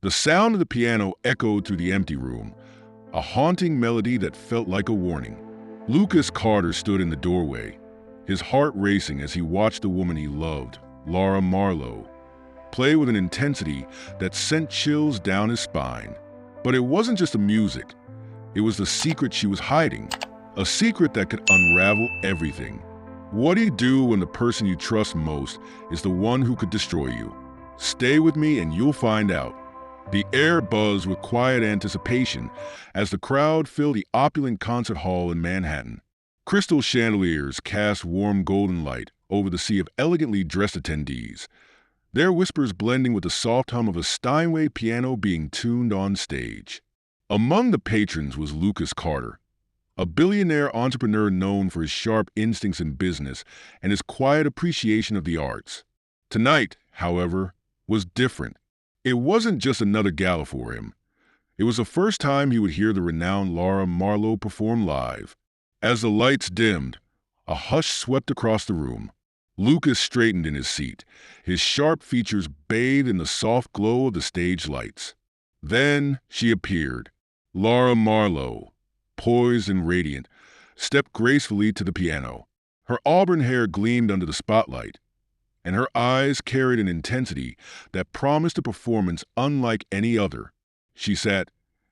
The sound of the piano echoed through the empty room, a haunting melody that felt like a warning. Lucas Carter stood in the doorway, his heart racing as he watched the woman he loved, Laura Marlowe, play with an intensity that sent chills down his spine. But it wasn't just the music, it was the secret she was hiding, a secret that could unravel everything. What do you do when the person you trust most is the one who could destroy you? Stay with me and you'll find out. The air buzzed with quiet anticipation as the crowd filled the opulent concert hall in Manhattan. Crystal chandeliers cast warm golden light over the sea of elegantly dressed attendees, their whispers blending with the soft hum of a Steinway piano being tuned on stage. Among the patrons was Lucas Carter, a billionaire entrepreneur known for his sharp instincts in business and his quiet appreciation of the arts. Tonight, however, was different. It wasn't just another gala for him. It was the first time he would hear the renowned Laura Marlowe perform live. As the lights dimmed, a hush swept across the room. Lucas straightened in his seat, his sharp features bathed in the soft glow of the stage lights. Then she appeared. Laura Marlowe, poised and radiant, stepped gracefully to the piano. Her auburn hair gleamed under the spotlight, and her eyes carried an intensity that promised a performance unlike any other. She sat,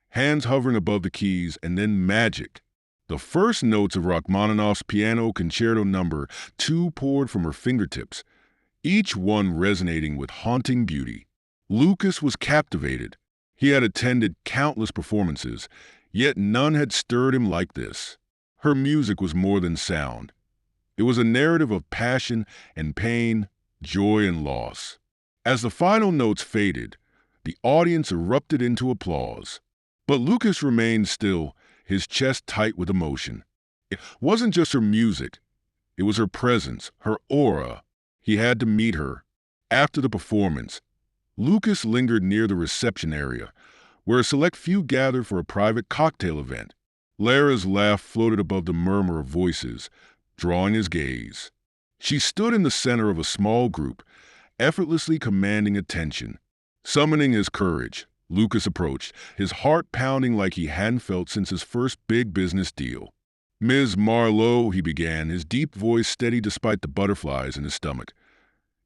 hands hovering above the keys, and then magic. The first notes of Rachmaninoff's Piano Concerto No. 2 poured from her fingertips, each one resonating with haunting beauty. Lucas was captivated. He had attended countless performances, yet none had stirred him like this. Her music was more than sound. It was a narrative of passion and pain, joy and loss. As the final notes faded, the audience erupted into applause. But Lucas remained still, his chest tight with emotion. It wasn't just her music. It was her presence, her aura. He had to meet her. After the performance, Lucas lingered near the reception area, where a select few gathered for a private cocktail event. Lara's laugh floated above the murmur of voices, drawing his gaze. She stood in the center of a small group, effortlessly commanding attention. Summoning his courage, Lucas approached, his heart pounding like he hadn't felt since his first big business deal. "Ms. Marlowe," he began, his deep voice steady despite the butterflies in his stomach.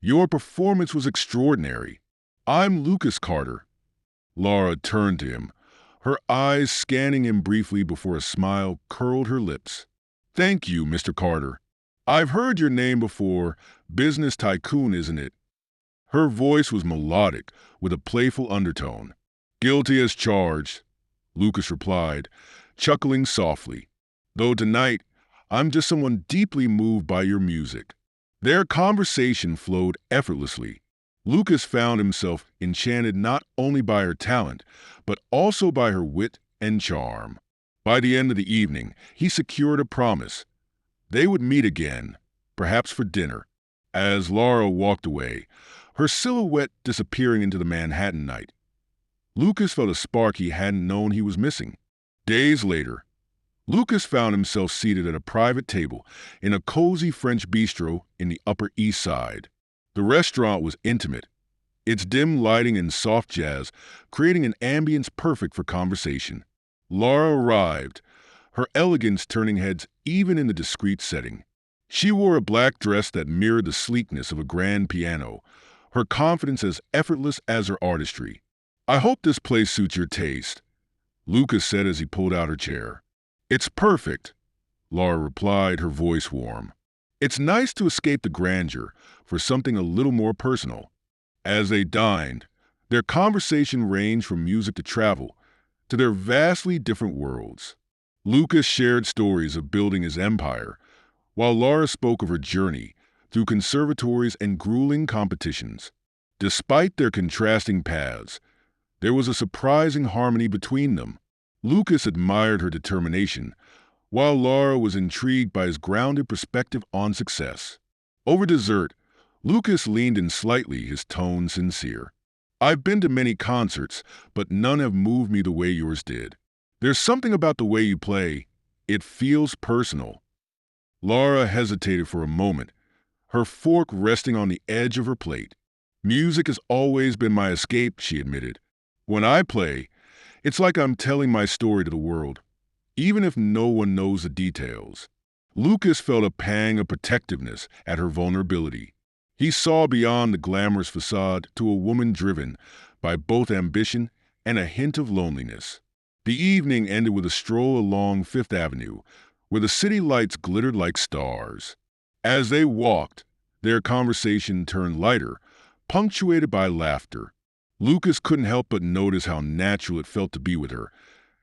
"Your performance was extraordinary. I'm Lucas Carter." Laura turned to him, her eyes scanning him briefly before a smile curled her lips. "Thank you, Mr. Carter. I've heard your name before, business tycoon, isn't it?" Her voice was melodic, with a playful undertone. "Guilty as charged," Lucas replied, chuckling softly. "Though tonight, I'm just someone deeply moved by your music." Their conversation flowed effortlessly. Lucas found himself enchanted not only by her talent, but also by her wit and charm. By the end of the evening, he secured a promise. They would meet again, perhaps for dinner. As Laura walked away, her silhouette disappearing into the Manhattan night, Lucas felt a spark he hadn't known he was missing. Days later, Lucas found himself seated at a private table in a cozy French bistro in the Upper East Side. The restaurant was intimate, its dim lighting and soft jazz creating an ambience perfect for conversation. Laura arrived, her elegance turning heads even in the discreet setting. She wore a black dress that mirrored the sleekness of a grand piano, her confidence as effortless as her artistry. "I hope this place suits your taste," Lucas said as he pulled out her chair. "It's perfect," Laura replied, her voice warm. "It's nice to escape the grandeur for something a little more personal." As they dined, their conversation ranged from music to travel, to their vastly different worlds. Lucas shared stories of building his empire, while Laura spoke of her journey through conservatories and grueling competitions. Despite their contrasting paths, there was a surprising harmony between them. Lucas admired her determination, while Laura was intrigued by his grounded perspective on success. Over dessert, Lucas leaned in slightly, his tone sincere. "I've been to many concerts, but none have moved me the way yours did. There's something about the way you play. It feels personal." Laura hesitated for a moment, her fork resting on the edge of her plate. "Music has always been my escape," she admitted. When I play, it's like I'm telling my story to the world, even if no one knows the details. Lucas felt a pang of protectiveness at her vulnerability. He saw beyond the glamorous facade to a woman driven by both ambition and a hint of loneliness. The evening ended with a stroll along Fifth Avenue, where the city lights glittered like stars. As they walked, their conversation turned lighter, punctuated by laughter. Lucas couldn't help but notice how natural it felt to be with her,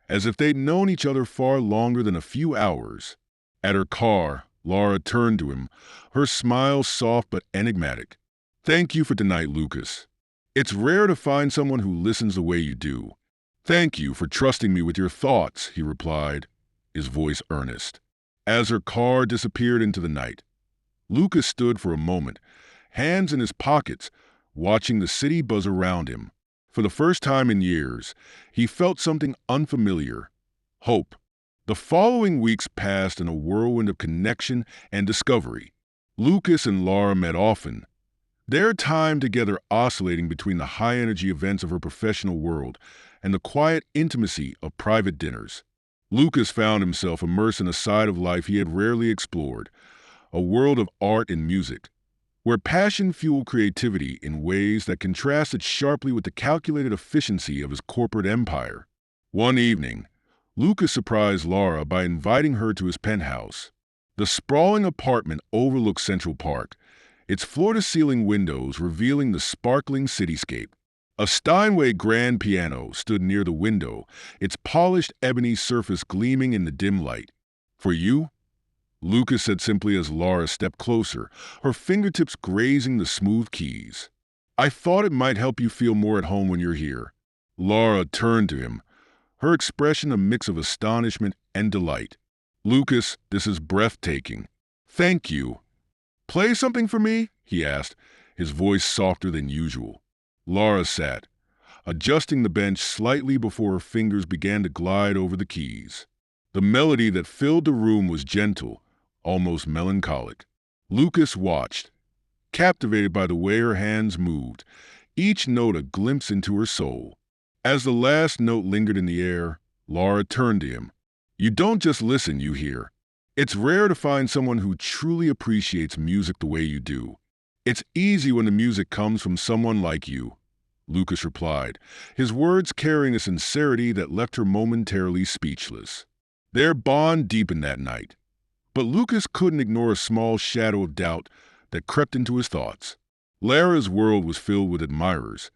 as if they'd known each other far longer than a few hours. At her car, Laura turned to him, her smile soft but enigmatic. "Thank you for tonight, Lucas. It's rare to find someone who listens the way you do." "Thank you for trusting me with your thoughts," he replied, his voice earnest. As her car disappeared into the night, Lucas stood for a moment, hands in his pockets, watching the city buzz around him. For the first time in years, he felt something unfamiliar: hope. The following weeks passed in a whirlwind of connection and discovery. Lucas and Laura met often, their time together oscillating between the high-energy events of her professional world and the quiet intimacy of private dinners. Lucas found himself immersed in a side of life he had rarely explored, a world of art and music, where passion fueled creativity in ways that contrasted sharply with the calculated efficiency of his corporate empire. One evening, Lucas surprised Laura by inviting her to his penthouse. The sprawling apartment overlooked Central Park, its floor-to-ceiling windows revealing the sparkling cityscape. A Steinway grand piano stood near the window, its polished ebony surface gleaming in the dim light. "For you?" Lucas said simply as Laura stepped closer, her fingertips grazing the smooth keys. "I thought it might help you feel more at home when you're here." Laura turned to him, her expression a mix of astonishment and delight. "Lucas, this is breathtaking." "Thank you." "Play something for me?" he asked, his voice softer than usual. Laura sat, adjusting the bench slightly before her fingers began to glide over the keys. The melody that filled the room was gentle, almost melancholic. Lucas watched, captivated by the way her hands moved, each note a glimpse into her soul. As the last note lingered in the air, Laura turned to him. "You don't just listen, you hear. It's rare to find someone who truly appreciates music the way you do." "It's easy when the music comes from someone like you," Lucas replied, his words carrying a sincerity that left her momentarily speechless. Their bond deepened that night, but Lucas couldn't ignore a small shadow of doubt that crept into his thoughts. Lara's world was filled with admirers,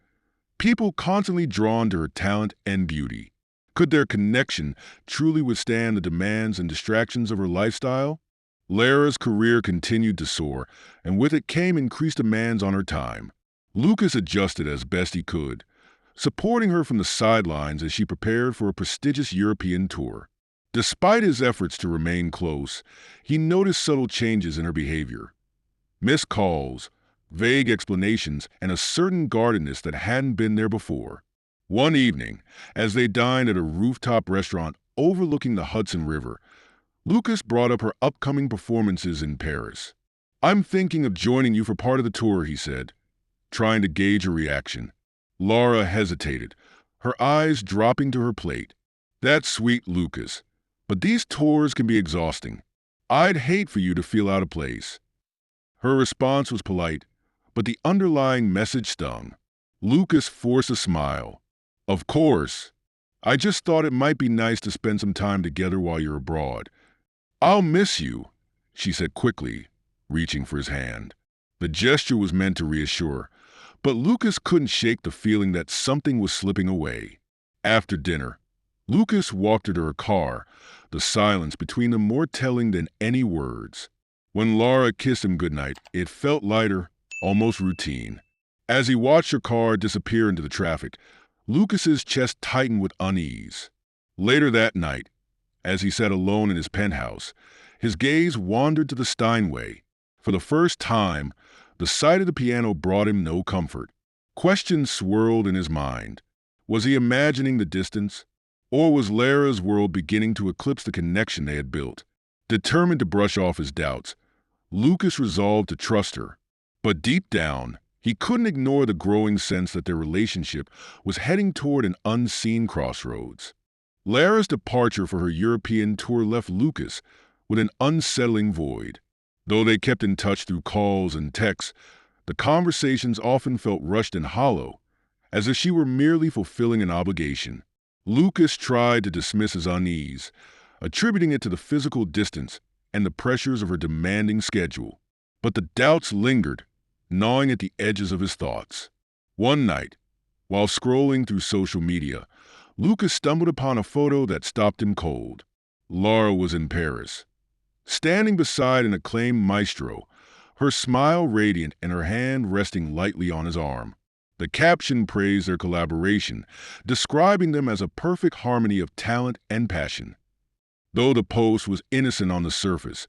people constantly drawn to her talent and beauty. Could their connection truly withstand the demands and distractions of her lifestyle? Lara's career continued to soar, and with it came increased demands on her time. Lucas adjusted as best he could, supporting her from the sidelines as she prepared for a prestigious European tour. Despite his efforts to remain close, he noticed subtle changes in her behavior. Missed calls, vague explanations, and a certain guardedness that hadn't been there before. One evening, as they dined at a rooftop restaurant overlooking the Hudson River, Lucas brought up her upcoming performances in Paris. "I'm thinking of joining you for part of the tour," he said, trying to gauge her reaction. Laura hesitated, her eyes dropping to her plate. "That's sweet, Lucas, but these tours can be exhausting. I'd hate for you to feel out of place." Her response was polite, but the underlying message stung. Lucas forced a smile. "Of course. I just thought it might be nice to spend some time together while you're abroad." "I'll miss you," she said quickly, reaching for his hand. The gesture was meant to reassure, but Lucas couldn't shake the feeling that something was slipping away. After dinner, Lucas walked her to her car, the silence between them more telling than any words. When Laura kissed him goodnight, it felt lighter, almost routine. As he watched her car disappear into the traffic, Lucas's chest tightened with unease. Later that night, as he sat alone in his penthouse, his gaze wandered to the Steinway. For the first time, the sight of the piano brought him no comfort. Questions swirled in his mind. Was he imagining the distance? Or was Lara's world beginning to eclipse the connection they had built? Determined to brush off his doubts, Lucas resolved to trust her. But deep down, He couldn't ignore the growing sense that their relationship was heading toward an unseen crossroads. Lara's departure for her European tour left Lucas with an unsettling void. Though they kept in touch through calls and texts, the conversations often felt rushed and hollow, as if she were merely fulfilling an obligation. Lucas tried to dismiss his unease, attributing it to the physical distance and the pressures of her demanding schedule. But the doubts lingered, gnawing at the edges of his thoughts. One night, while scrolling through social media, Lucas stumbled upon a photo that stopped him cold. Lara was in Paris, standing beside an acclaimed maestro, her smile radiant and her hand resting lightly on his arm. The caption praised their collaboration, describing them as a perfect harmony of talent and passion. Though the post was innocent on the surface,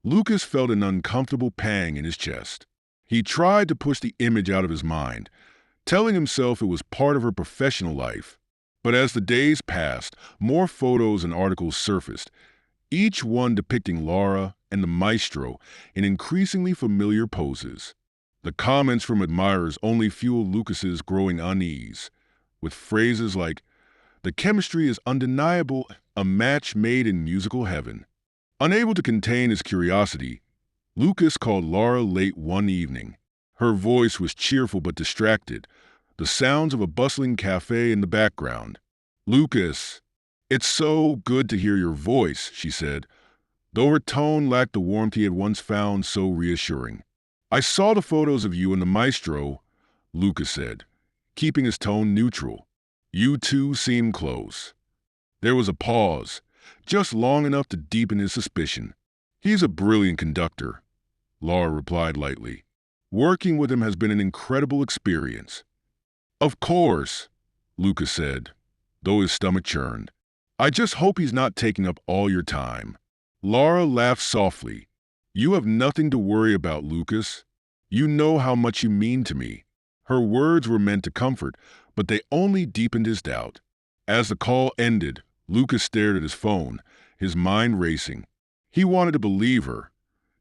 Lucas felt an uncomfortable pang in his chest. He tried to push the image out of his mind, telling himself it was part of her professional life. But as the days passed, more photos and articles surfaced, each one depicting Lara and the maestro in increasingly familiar poses. The comments from admirers only fueled Lucas's growing unease, with phrases like, "The chemistry is undeniable, a match made in musical heaven." Unable to contain his curiosity, Lucas called Lara late one evening. Her voice was cheerful but distracted, the sounds of a bustling cafe in the background. "Lucas, it's so good to hear your voice," she said, though her tone lacked the warmth he had once found so reassuring. "I saw the photos of you and the maestro," Lucas said, keeping his tone neutral. "You two seem close." There was a pause, just long enough to deepen his suspicion. "He's a brilliant conductor," Lara replied lightly. "Working with him has been an incredible experience." "Of course," Lucas said, though his stomach churned. "I just hope he's not taking up all your time." Lara laughed softly. "You have nothing to worry about, Lucas. You know how much you mean to me." Her words were meant to comfort, but they only deepened his doubt. As the call ended, Lucas stared at his phone, his mind racing. He wanted to believe her,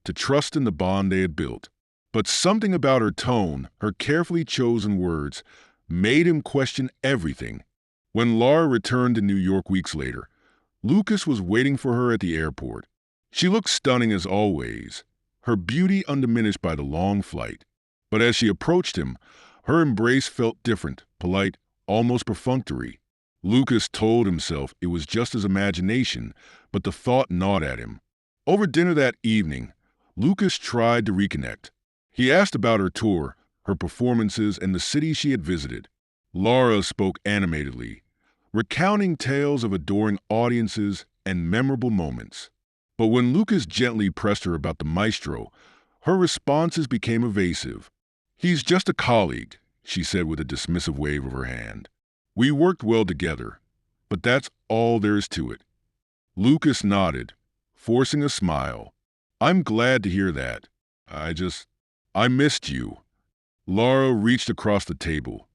to trust in the bond they had built. But something about her tone, her carefully chosen words, made him question everything. When Lara returned to New York weeks later, Lucas was waiting for her at the airport. She looked stunning as always, her beauty undiminished by the long flight. But as she approached him, her embrace felt different, polite, almost perfunctory. Lucas told himself it was just his imagination, but the thought gnawed at him. Over dinner that evening, Lucas tried to reconnect. He asked about her tour, her performances, and the cities she had visited. Lara spoke animatedly, recounting tales of adoring audiences and memorable moments. But when Lucas gently pressed her about the maestro, her responses became evasive. "He's just a colleague," she said with a dismissive wave of her hand. "We worked well together, but that's all there is to it." Lucas nodded, forcing a smile. "I'm glad to hear that. I missed you." Lara reached across the table,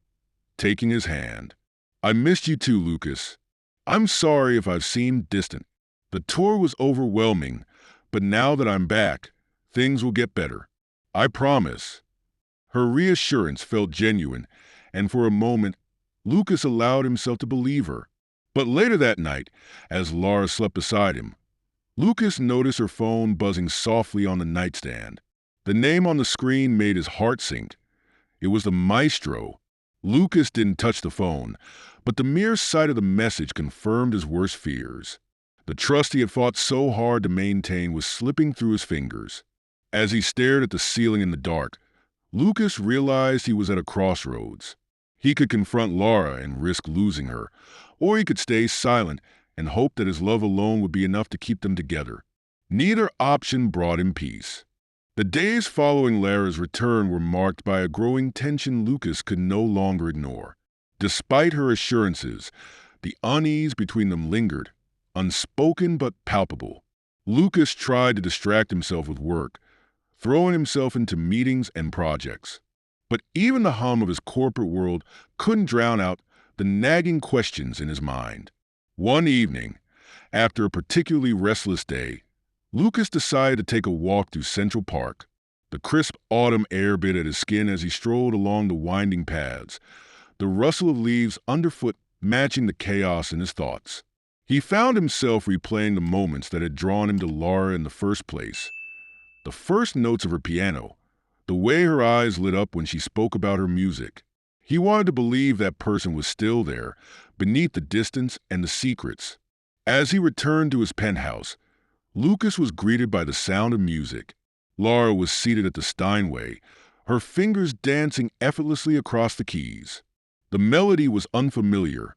taking his hand. "I missed you too, Lucas. I'm sorry if I've seemed distant. The tour was overwhelming, but now that I'm back, things will get better. I promise." Her reassurance felt genuine, and for a moment, Lucas allowed himself to believe her. But later that night, as Lara slept beside him, Lucas noticed her phone buzzing softly on the nightstand. The name on the screen made his heart sink. It was the maestro. Lucas didn't touch the phone, but the mere sight of the message confirmed his worst fears. The trust he had fought so hard to maintain was slipping through his fingers. As he stared at the ceiling in the dark, Lucas realized he was at a crossroads. He could confront Lara and risk losing her, or he could stay silent and hope that his love alone would be enough to keep them together. Neither option brought him peace. The days following Lara's return were marked by a growing tension Lucas could no longer ignore. Despite her assurances, the unease between them lingered, unspoken but palpable. Lucas tried to distract himself with work, throwing himself into meetings and projects. But even the hum of his corporate world couldn't drown out the nagging questions in his mind. One evening, after a particularly restless day, Lucas decided to take a walk through Central Park. The crisp autumn air bit at his skin as he strolled along the winding paths, the rustle of leaves underfoot matching the chaos in his thoughts. He found himself replaying the moments that had drawn him to Laura in the first place. The first notes of her piano, the way her eyes lit up when she spoke about her music. He wanted to believe that person was still there, beneath the distance and the secrets. As he returned to his penthouse, Lucas was greeted by the sound of music. Laura was seated at the Steinway, her fingers dancing effortlessly across the keys. The melody was unfamiliar,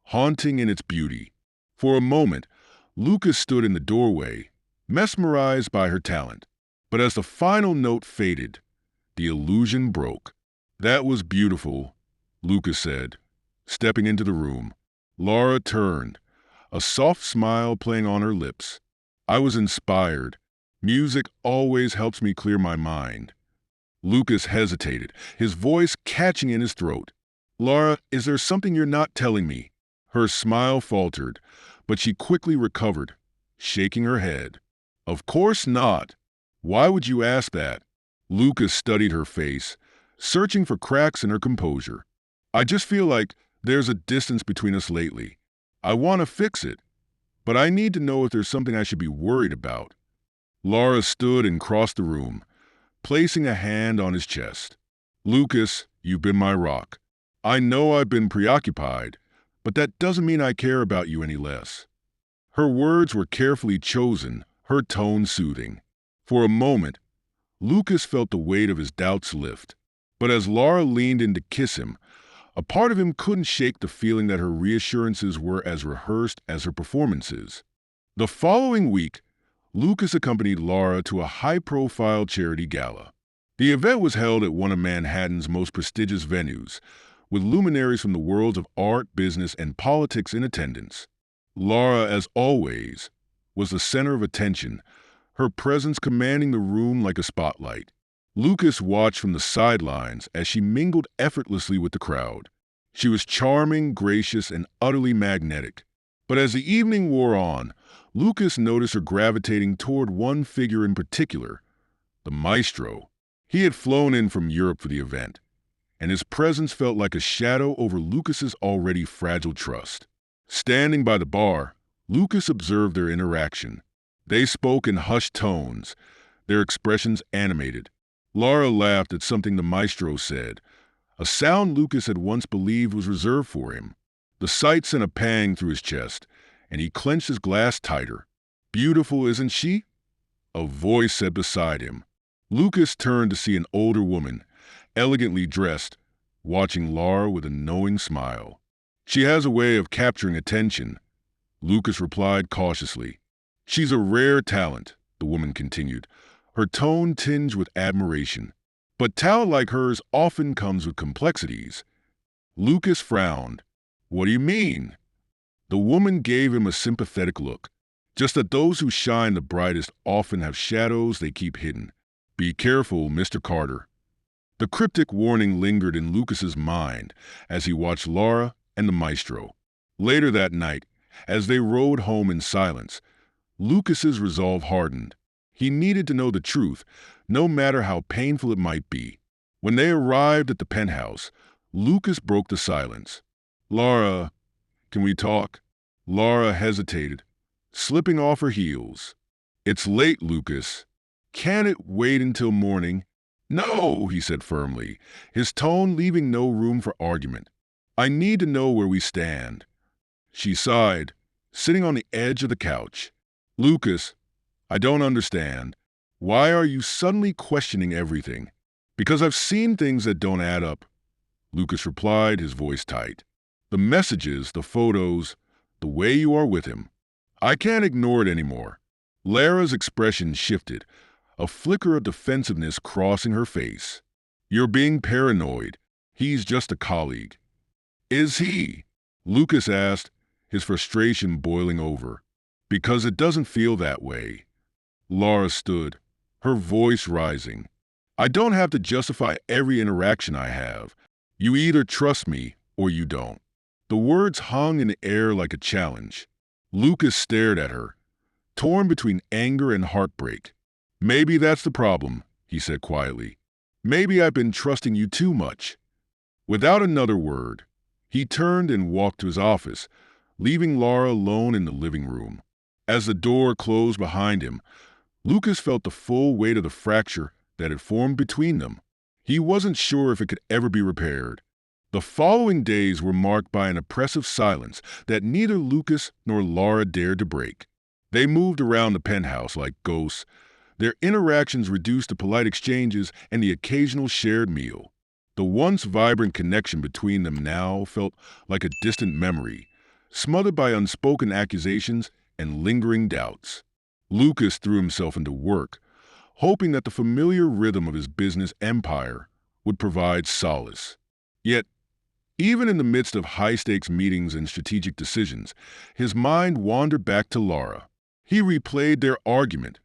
haunting in its beauty. For a moment, Lucas stood in the doorway, mesmerized by her talent. But as the final note faded, the illusion broke. "That was beautiful," Lucas said, stepping into the room. Laura turned, a soft smile playing on her lips. "I was inspired. Music always helps me clear my mind." Lucas hesitated, his voice catching in his throat. "Laura, is there something you're not telling me?" Her smile faltered, but she quickly recovered, shaking her head. "Of course not. Why would you ask that?" Lucas studied her face, searching for cracks in her composure. "I just feel like there's a distance between us lately. I want to fix it, but I need to know if there's something I should be worried about." Laura stood and crossed the room, placing a hand on his chest. "Lucas, you've been my rock. I know I've been preoccupied, but that doesn't mean I care about you any less." Her words were carefully chosen, her tone soothing. For a moment, Lucas felt the weight of his doubts lift. But as Laura leaned in to kiss him, a part of him couldn't shake the feeling that her reassurances were as rehearsed as her performances. The following week, Lucas accompanied Laura to a high-profile charity gala. The event was held at one of Manhattan's most prestigious venues, with luminaries from the worlds of art, business, and politics in attendance. Laura, as always, was the center of attention, her presence commanding the room like a spotlight. Lucas watched from the sidelines as she mingled effortlessly with the crowd. She was charming, gracious, and utterly magnetic. But as the evening wore on, Lucas noticed her gravitating toward one figure in particular, the maestro. He had flown in from Europe for the event, and his presence felt like a shadow over Lucas's already fragile trust. Standing by the bar, Lucas observed their interaction. They spoke in hushed tones, their expressions animated. Laura laughed at something the maestro said, a sound Lucas had once believed was reserved for him. The sight sent a pang through his chest, and he clenched his glass tighter. "Beautiful, isn't she?" a voice said beside him. Lucas turned to see an older woman, elegantly dressed, watching Laura with a knowing smile. "She has a way of capturing attention," Lucas replied cautiously. "She's a rare talent," the woman continued, her tone tinged with admiration. "But talent like hers often comes with complexities." Lucas frowned. "What do you mean?" The woman gave him a sympathetic look. "Just that those who shine the brightest often have shadows they keep hidden. Be careful, Mr. Carter." The cryptic warning lingered in Lucas's mind as he watched Laura and the maestro. Later that night, as they rode home in silence, Lucas's resolve hardened. He needed to know the truth, no matter how painful it might be. When they arrived at the penthouse, Lucas broke the silence. "Laura, can we talk?" Laura hesitated, slipping off her heels. "It's late, Lucas. Can't it wait until morning?" "No," he said firmly, his tone leaving no room for argument. "I need to know where we stand." She sighed, sitting on the edge of the couch. "Lucas, I don't understand. Why are you suddenly questioning everything?" "Because I've seen things that don't add up," Lucas replied, his voice tight. "The messages, the photos, the way you are with him. I can't ignore it anymore." Lara's expression shifted, a flicker of defensiveness crossing her face. "You're being paranoid. He's just a colleague." "Is he?" Lucas asked, his frustration boiling over. "Because it doesn't feel that way." Laura stood, her voice rising. "I don't have to justify every interaction I have. You either trust me or you don't." The words hung in the air like a challenge. Lucas stared at her, torn between anger and heartbreak. "Maybe that's the problem," he said quietly. Maybe I've been trusting you too much. Without another word, he turned and walked to his office, leaving Laura alone in the living room. As the door closed behind him, Lucas felt the full weight of the fracture that had formed between them. He wasn't sure if it could ever be repaired. The following days were marked by an oppressive silence that neither Lucas nor Laura dared to break. They moved around the penthouse like ghosts, their interactions reduced to polite exchanges and the occasional shared meal. The once vibrant connection between them now felt like a distant memory, smothered by unspoken accusations and lingering doubts. Lucas threw himself into work, hoping that the familiar rhythm of his business empire would provide solace. Yet, even in the midst of high-stakes meetings and strategic decisions, his mind wandered back to Laura. He replayed their argument,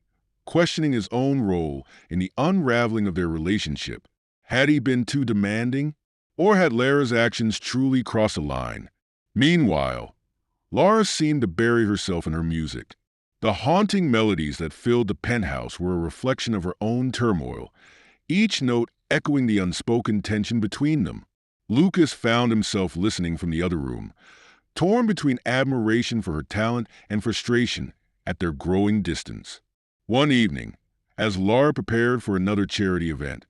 questioning his own role in the unraveling of their relationship. Had he been too demanding, or had Lara's actions truly crossed a line? Meanwhile, Laura seemed to bury herself in her music. The haunting melodies that filled the penthouse were a reflection of her own turmoil, each note echoing the unspoken tension between them. Lucas found himself listening from the other room, torn between admiration for her talent and frustration at their growing distance. One evening, as Laura prepared for another charity event,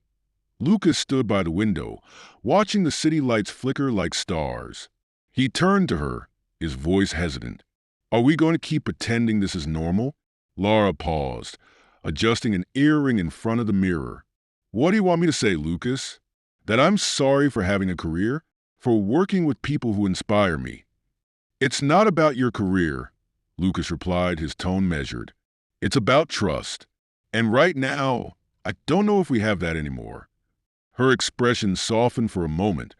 Lucas stood by the window, watching the city lights flicker like stars. He turned to her, his voice hesitant. Are we going to keep pretending this is normal? Laura paused, adjusting an earring in front of the mirror. What do you want me to say, Lucas? That I'm sorry for having a career? For working with people who inspire me? It's not about your career, Lucas replied, his tone measured. It's about trust. And right now, I don't know if we have that anymore. Her expression softened for a moment,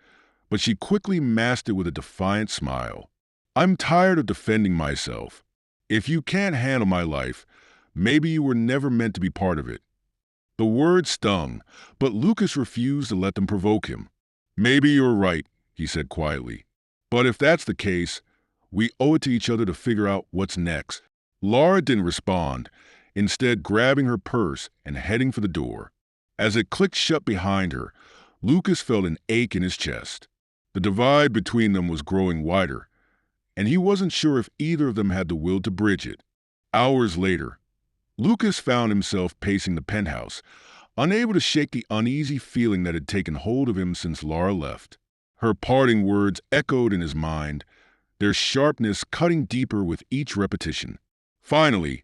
but she quickly masked it with a defiant smile. I'm tired of defending myself. If you can't handle my life, maybe you were never meant to be part of it. The words stung, but Lucas refused to let them provoke him. Maybe you're right, he said quietly. But if that's the case, we owe it to each other to figure out what's next. Laura didn't respond, instead grabbing her purse and heading for the door. As it clicked shut behind her, Lucas felt an ache in his chest. The divide between them was growing wider, and he wasn't sure if either of them had the will to bridge it. Hours later, Lucas found himself pacing the penthouse, unable to shake the uneasy feeling that had taken hold of him since Laura left. Her parting words echoed in his mind, their sharpness cutting deeper with each repetition. Finally,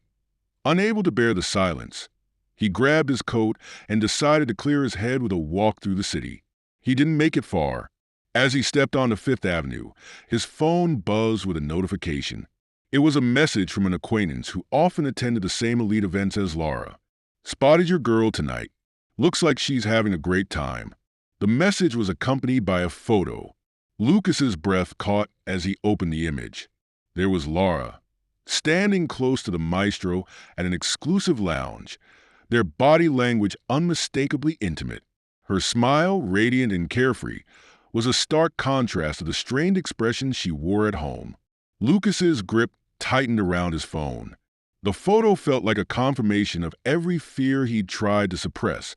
unable to bear the silence, he grabbed his coat and decided to clear his head with a walk through the city. He didn't make it far. As he stepped onto Fifth Avenue, his phone buzzed with a notification. It was a message from an acquaintance who often attended the same elite events as Laura. Spotted your girl tonight. Looks like she's having a great time. The message was accompanied by a photo. Lucas's breath caught as he opened the image. There was Laura, standing close to the maestro at an exclusive lounge, their body language unmistakably intimate. Her smile, radiant and carefree, was a stark contrast to the strained expression she wore at home. Lucas's grip tightened around his phone. The photo felt like a confirmation of every fear he'd tried to suppress,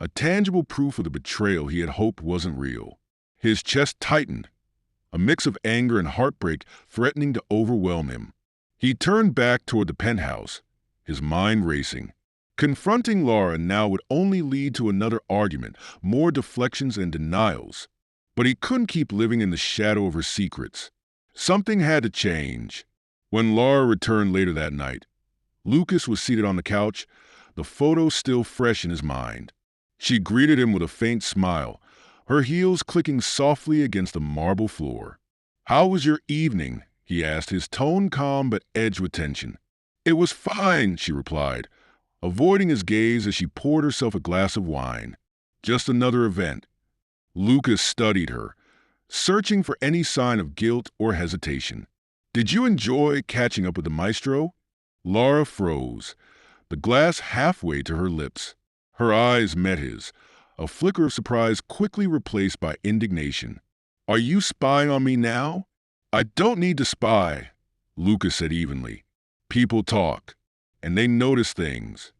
a tangible proof of the betrayal he had hoped wasn't real. His chest tightened, a mix of anger and heartbreak threatening to overwhelm him. He turned back toward the penthouse, his mind racing. Confronting Laura now would only lead to another argument, more deflections and denials. But he couldn't keep living in the shadow of her secrets. Something had to change. When Laura returned later that night, Lucas was seated on the couch, the photo still fresh in his mind. She greeted him with a faint smile, her heels clicking softly against the marble floor. How was your evening? He asked, his tone calm but edged with tension. It was fine, she replied, avoiding his gaze as she poured herself a glass of wine. Just another event. Lucas studied her, searching for any sign of guilt or hesitation. Did you enjoy catching up with the maestro? Laura froze, the glass halfway to her lips. Her eyes met his, a flicker of surprise quickly replaced by indignation. Are you spying on me now? I don't need to spy, Lucas said evenly. People talk, and they notice things.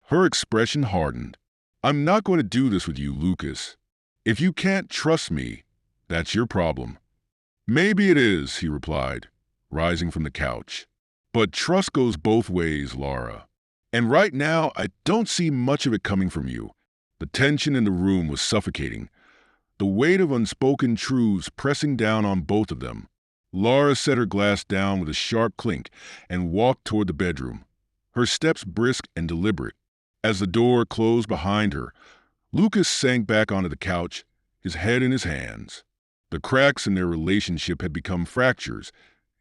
Her expression hardened. I'm not going to do this with you, Lucas. If you can't trust me, that's your problem. Maybe it is, he replied, rising from the couch. But trust goes both ways, Laura. And right now, I don't see much of it coming from you. The tension in the room was suffocating, the weight of unspoken truths pressing down on both of them. Laura set her glass down with a sharp clink and walked toward the bedroom, her steps brisk and deliberate. As the door closed behind her, Lucas sank back onto the couch, his head in his hands. The cracks in their relationship had become fractures,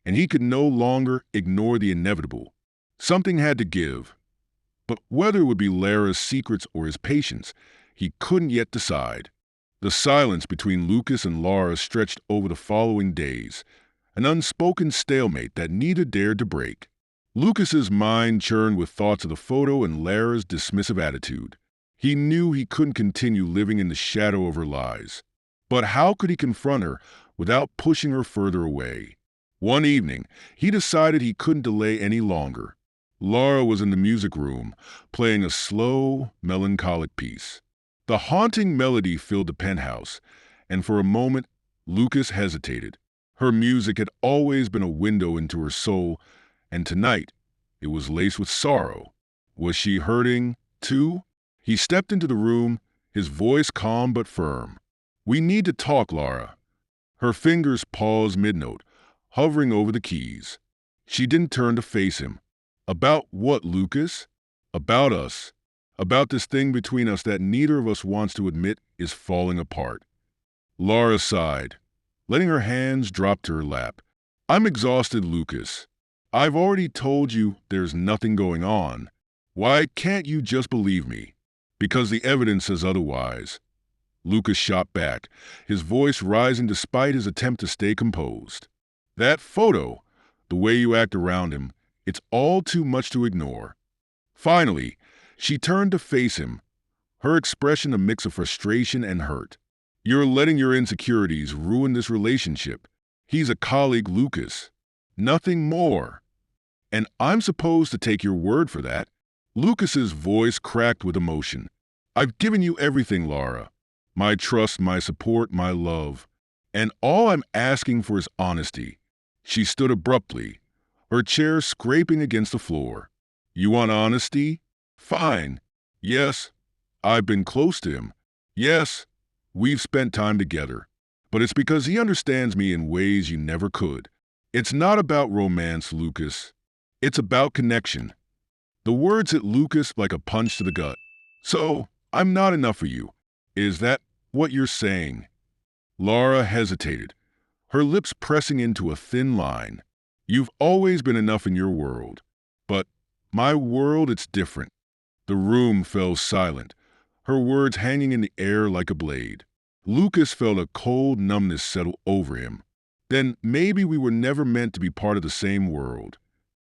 and he could no longer ignore the inevitable. Something had to give. But whether it would be Lara's secrets or his patience, he couldn't yet decide. The silence between Lucas and Laura stretched over the following days, an unspoken stalemate that neither dared to break. Lucas's mind churned with thoughts of the photo and Lara's dismissive attitude. He knew he couldn't continue living in the shadow of her lies. But how could he confront her without pushing her further away? One evening, he decided he couldn't delay any longer. Laura was in the music room, playing a slow, melancholic piece. The haunting melody filled the penthouse, and for a moment, Lucas hesitated. Her music had always been a window into her soul, and tonight, it was laced with sorrow. Was she hurting, too? He stepped into the room, his voice calm but firm. "We need to talk, Laura." Her fingers paused mid-note, hovering over the keys. She didn't turn to face him. "About what, Lucas?" "About us. About this thing between us that neither of us wants to admit is falling apart." Laura sighed, letting her hands drop to her lap. "I'm exhausted, Lucas. I've already told you there's nothing going on. Why can't you just believe me?" "Because the evidence says otherwise." Lucas shot back, his voice rising despite his attempt to stay composed. "That photo, the way you act around him, it's all too much to ignore." Finally, she turned to face him, her expression a mix of frustration and hurt. "You're letting your insecurities ruin this relationship. He's a colleague, Lucas. Nothing more. And I'm supposed to take your word for that?" Lucas's voice cracked with emotion. "I've given you everything, Laura. My trust, my support, my love. And all I'm asking for is honesty." She stood abruptly, her chair scraping against the floor. "You want honesty? Fine. Yes, I've been close to him. Yes, we've spent time together. But it's because he understands me in ways you never could. It's not about romance, Lucas. It's about connection." The words hit Lucas like a punch to the gut. "So, I'm not enough for you. Is that what you're saying?" Laura hesitated, her lips pressing into a thin line. "You've always been enough in your world. But my world, it's different." The room fell silent, her words hanging in the air like a blade. Lucas felt a cold numbness settle over him. Then maybe we were never meant to be part of the same world.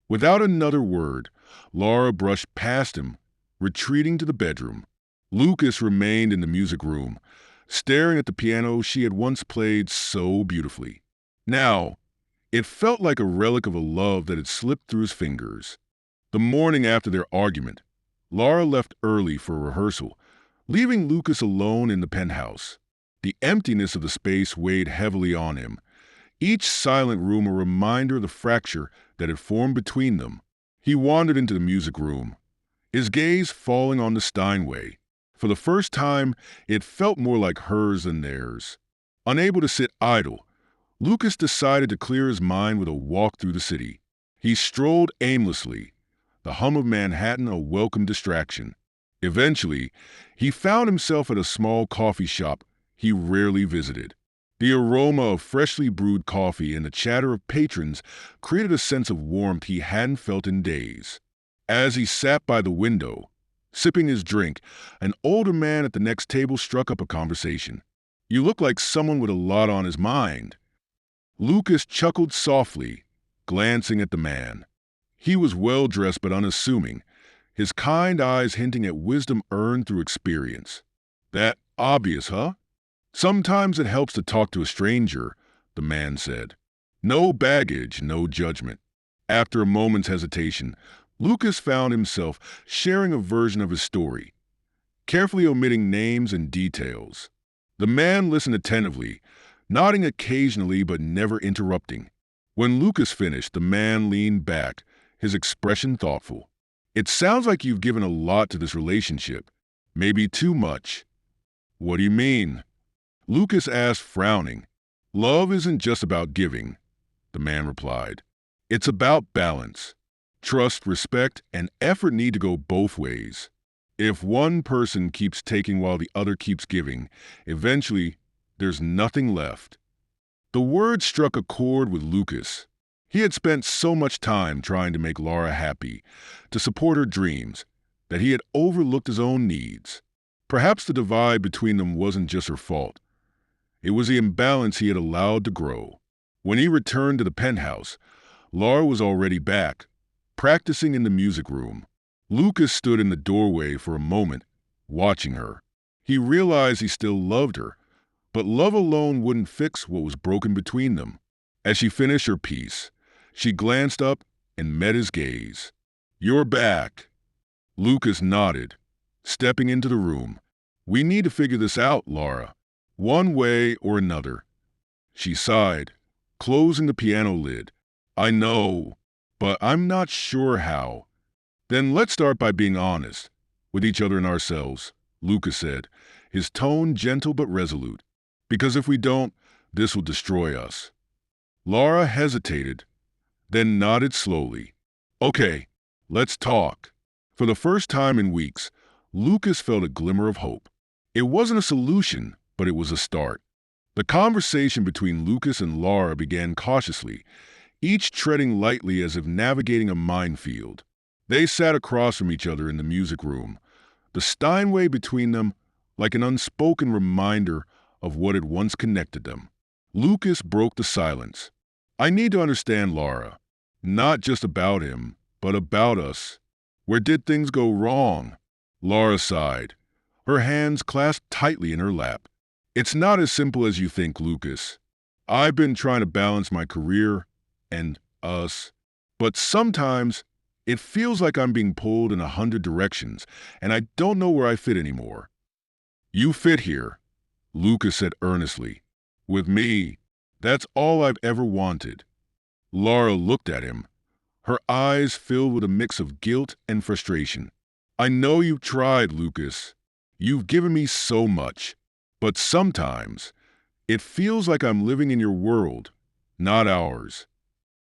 Without another word, Laura brushed past him, retreating to the bedroom. Lucas remained in the music room, staring at the piano she had once played so beautifully. Now, it felt like a relic of a love that had slipped through his fingers. The morning after their argument, Laura left early for rehearsal, leaving Lucas alone in the penthouse. The emptiness of the space weighed heavily on him, each silent room a reminder of the fracture that had formed between them. He wandered into the music room, his gaze falling on the Steinway. For the first time, it felt more like hers than theirs. Unable to sit idle, Lucas decided to clear his mind with a walk through the city. He strolled aimlessly, the hum of Manhattan a welcome distraction. Eventually, he found himself at a small coffee shop he rarely visited. The aroma of freshly brewed coffee and the chatter of patrons created a sense of warmth he hadn't felt in days. As he sat by the window, sipping his drink, an older man at the next table struck up a conversation. "You look like someone with a lot on his mind." Lucas chuckled softly, glancing at the man. He was well-dressed but unassuming, his kind eyes hinting at wisdom earned through experience. "That obvious, huh?" "Sometimes it helps to talk to a stranger," the man said. "No baggage, no judgment." After a moment's hesitation, Lucas found himself sharing a version of his story. carefully omitting names and details. The man listened attentively, nodding occasionally but never interrupting. When Lucas finished, the man leaned back, his expression thoughtful. It sounds like you've given a lot to this relationship. Maybe too much. What do you mean? Lucas asked, frowning. Love isn't just about giving, the man replied. It's about balance. Trust, respect, and effort need to go both ways. If one person keeps taking while the other keeps giving, eventually there's nothing left. The words struck a chord with Lucas. He had spent so much time trying to make Laura happy, to support her dreams, that he had overlooked his own needs. Perhaps the divide between them wasn't just her fault. It was the imbalance he had allowed to grow. When he returned to the penthouse, Laura was already back, practicing in the music room. Lucas stood in the doorway for a moment, watching her. He realized he still loved her, but love alone wouldn't fix what was broken between them. As she finished her piece, she glanced up and met his gaze. You're back. Lucas nodded, stepping into the room. We need to figure this out, Laura. One way or another. She sighed, closing the piano lid. I know, but I'm not sure how. Then let's start by being honest with each other and ourselves, Lucas said, his tone gentle but resolute. Because if we don't, this will destroy us. Laura hesitated, then nodded slowly. Okay, let's talk. For the first time in weeks, Lucas felt a glimmer of hope. It wasn't a solution, but it was a start. The conversation between Lucas and Laura began cautiously, each treading lightly as if navigating a minefield. They sat across from each other in the music room, the Steinway between them like an unspoken reminder of what had once connected them. Lucas broke the silence. I need to understand Laura, not just about him, but about us. Where did things go wrong? Laura sighed, her hands clasped tightly in her lap. It's not as simple as you think, Lucas. I've been trying to balance my career and us, but sometimes it feels like I'm being pulled in 100 directions, and I don't know where I fit anymore. You fit here, Lucas said earnestly. With me, that's all I've ever wanted. Laura looked at him, her eyes filled with a mix of guilt and frustration. I know you've tried, Lucas. You've given me so much. But sometimes, it feels like I'm living in your world, not ours.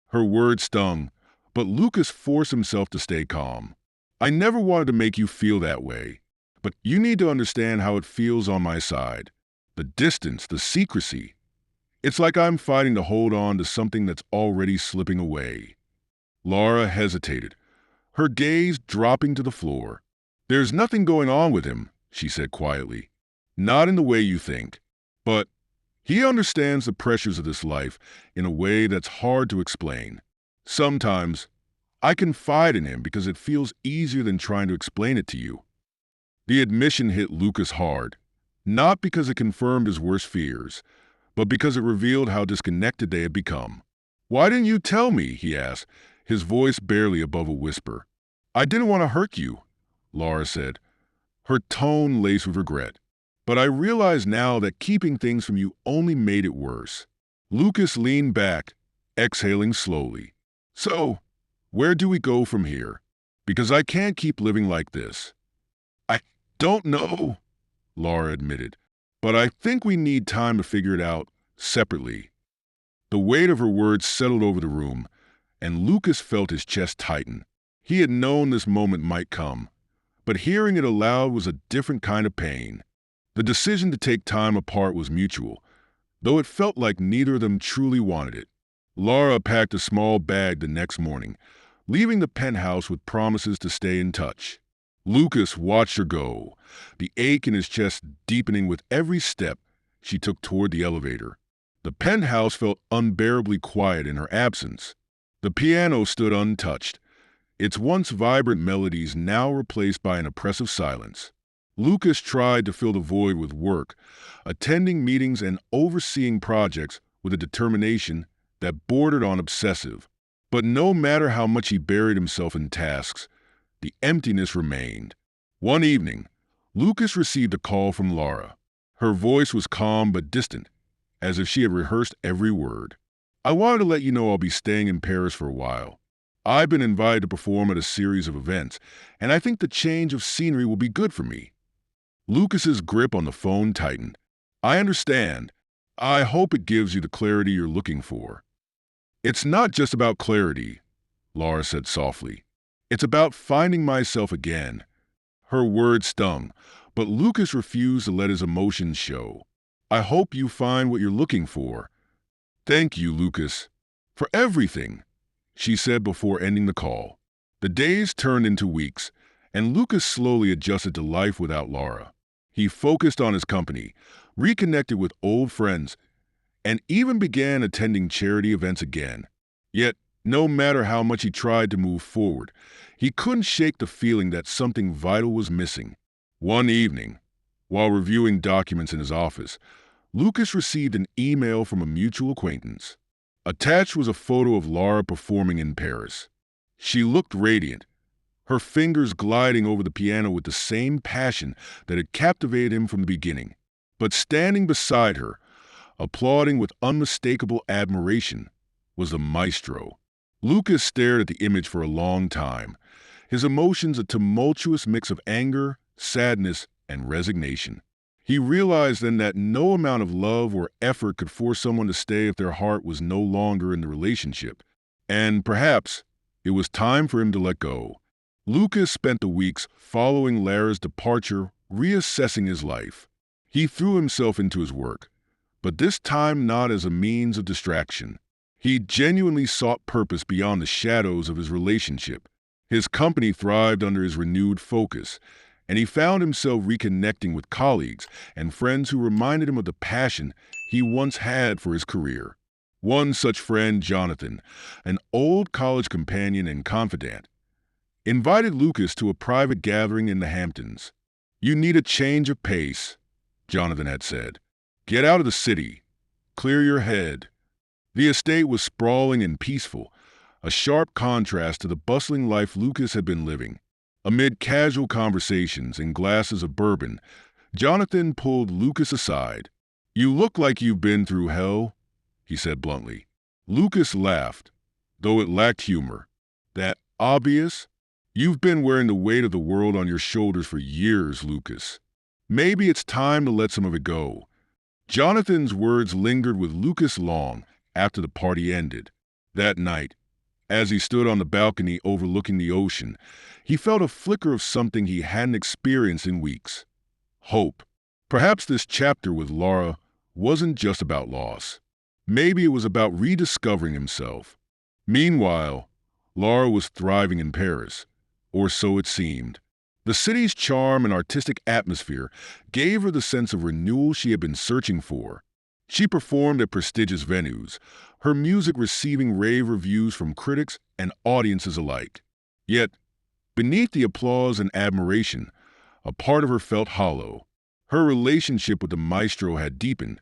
Her words stung, but Lucas forced himself to stay calm. I never wanted to make you feel that way, but you need to understand how it feels on my side. The distance, the secrecy. It's like I'm fighting to hold on to something that's already slipping away. Laura hesitated, her gaze dropping to the floor. There's nothing going on with him, she said quietly. Not in the way you think, but he understands the pressures of this life in a way that's hard to explain. Sometimes, I confide in him because it feels easier than trying to explain it to you. The admission hit Lucas hard, not because it confirmed his worst fears, but because it revealed how disconnected they had become. Why didn't you tell me? He asked, his voice barely above a whisper. I didn't want to hurt you, Laura said, her tone laced with regret. But I realize now that keeping things from you only made it worse. Lucas leaned back, exhaling slowly. So, where do we go from here? Because I can't keep living like this. I don't know, Laura admitted, but I think we need time to figure it out separately. The weight of her words settled over the room, and Lucas felt his chest tighten. He had known this moment might come, but hearing it aloud was a different kind of pain. The decision to take time apart was mutual, though it felt like neither of them truly wanted it. Laura packed a small bag the next morning, leaving the penthouse with promises to stay in touch. Lucas watched her go, the ache in his chest deepening with every step she took toward the elevator. The penthouse felt unbearably quiet in her absence. The piano stood untouched, its once vibrant melodies now replaced by an oppressive silence. Lucas tried to fill the void with work, attending meetings and overseeing projects with a determination that bordered on obsessive. But no matter how much he buried himself in tasks, the emptiness remained. One evening, Lucas received a call from Laura. Her voice was calm but distant, as if she had rehearsed every word. I wanted to let you know I'll be staying in Paris for a while. I've been invited to perform at a series of events, and I think the change of scenery will be good for me. Lucas's grip on the phone tightened. I understand. I hope it gives you the clarity you're looking for. It's not just about clarity, Laura said softly. It's about finding myself again. Her words stung, but Lucas refused to let his emotions show. I hope you find what you're looking for. Thank you, Lucas, for everything, she said before ending the call. The days turned into weeks, and Lucas slowly adjusted to life without Laura. He focused on his company, reconnected with old friends, and even began attending charity events again. Yet, no matter how much he tried to move forward, he couldn't shake the feeling that something vital was missing. One evening, while reviewing documents in his office, Lucas received an email from a mutual acquaintance. Attached was a photo of Laura performing in Paris. She looked radiant, her fingers gliding over the piano with the same passion that had captivated him from the beginning. But standing beside her, applauding with unmistakable admiration, was the maestro. Lucas stared at the image for a long time, his emotions a tumultuous mix of anger, sadness, and resignation. He realized then that no amount of love or effort could force someone to stay if their heart was no longer in the relationship. And perhaps it was time for him to let go. Lucas spent the weeks following Lara's departure reassessing his life. He threw himself into his work, but this time not as a means of distraction. He genuinely sought purpose beyond the shadows of his relationship. His company thrived under his renewed focus, and he found himself reconnecting with colleagues and friends who reminded him of the passion he once had for his career. One such friend, Jonathan, an old college companion and confidant, invited Lucas to a private gathering in the Hamptons. "You need a change of pace," Jonathan had said. "Get out of the city. Clear your head." The estate was sprawling and peaceful, a sharp contrast to the bustling life Lucas had been living. Amid casual conversations and glasses of bourbon, Jonathan pulled Lucas aside. "You look like you've been through hell," he said bluntly. Lucas laughed, though it lacked humor. "That obvious? You've been wearing the weight of the world on your shoulders for years, Lucas. Maybe it's time to let some of it go." Jonathan's words lingered with Lucas long after the party ended. That night, as he stood on the balcony overlooking the ocean, he felt a flicker of something he hadn't experienced in weeks. Hope. Perhaps this chapter with Laura wasn't just about loss. Maybe it was about rediscovering himself. Meanwhile, Laura was thriving in Paris, or so it seemed. The city's charm and artistic atmosphere gave her the sense of renewal she had been searching for. She performed at prestigious venues, her music receiving rave reviews from critics and audiences alike. Yet, beneath the applause and admiration, a part of her felt hollow. Her relationship with the maestro had deepened,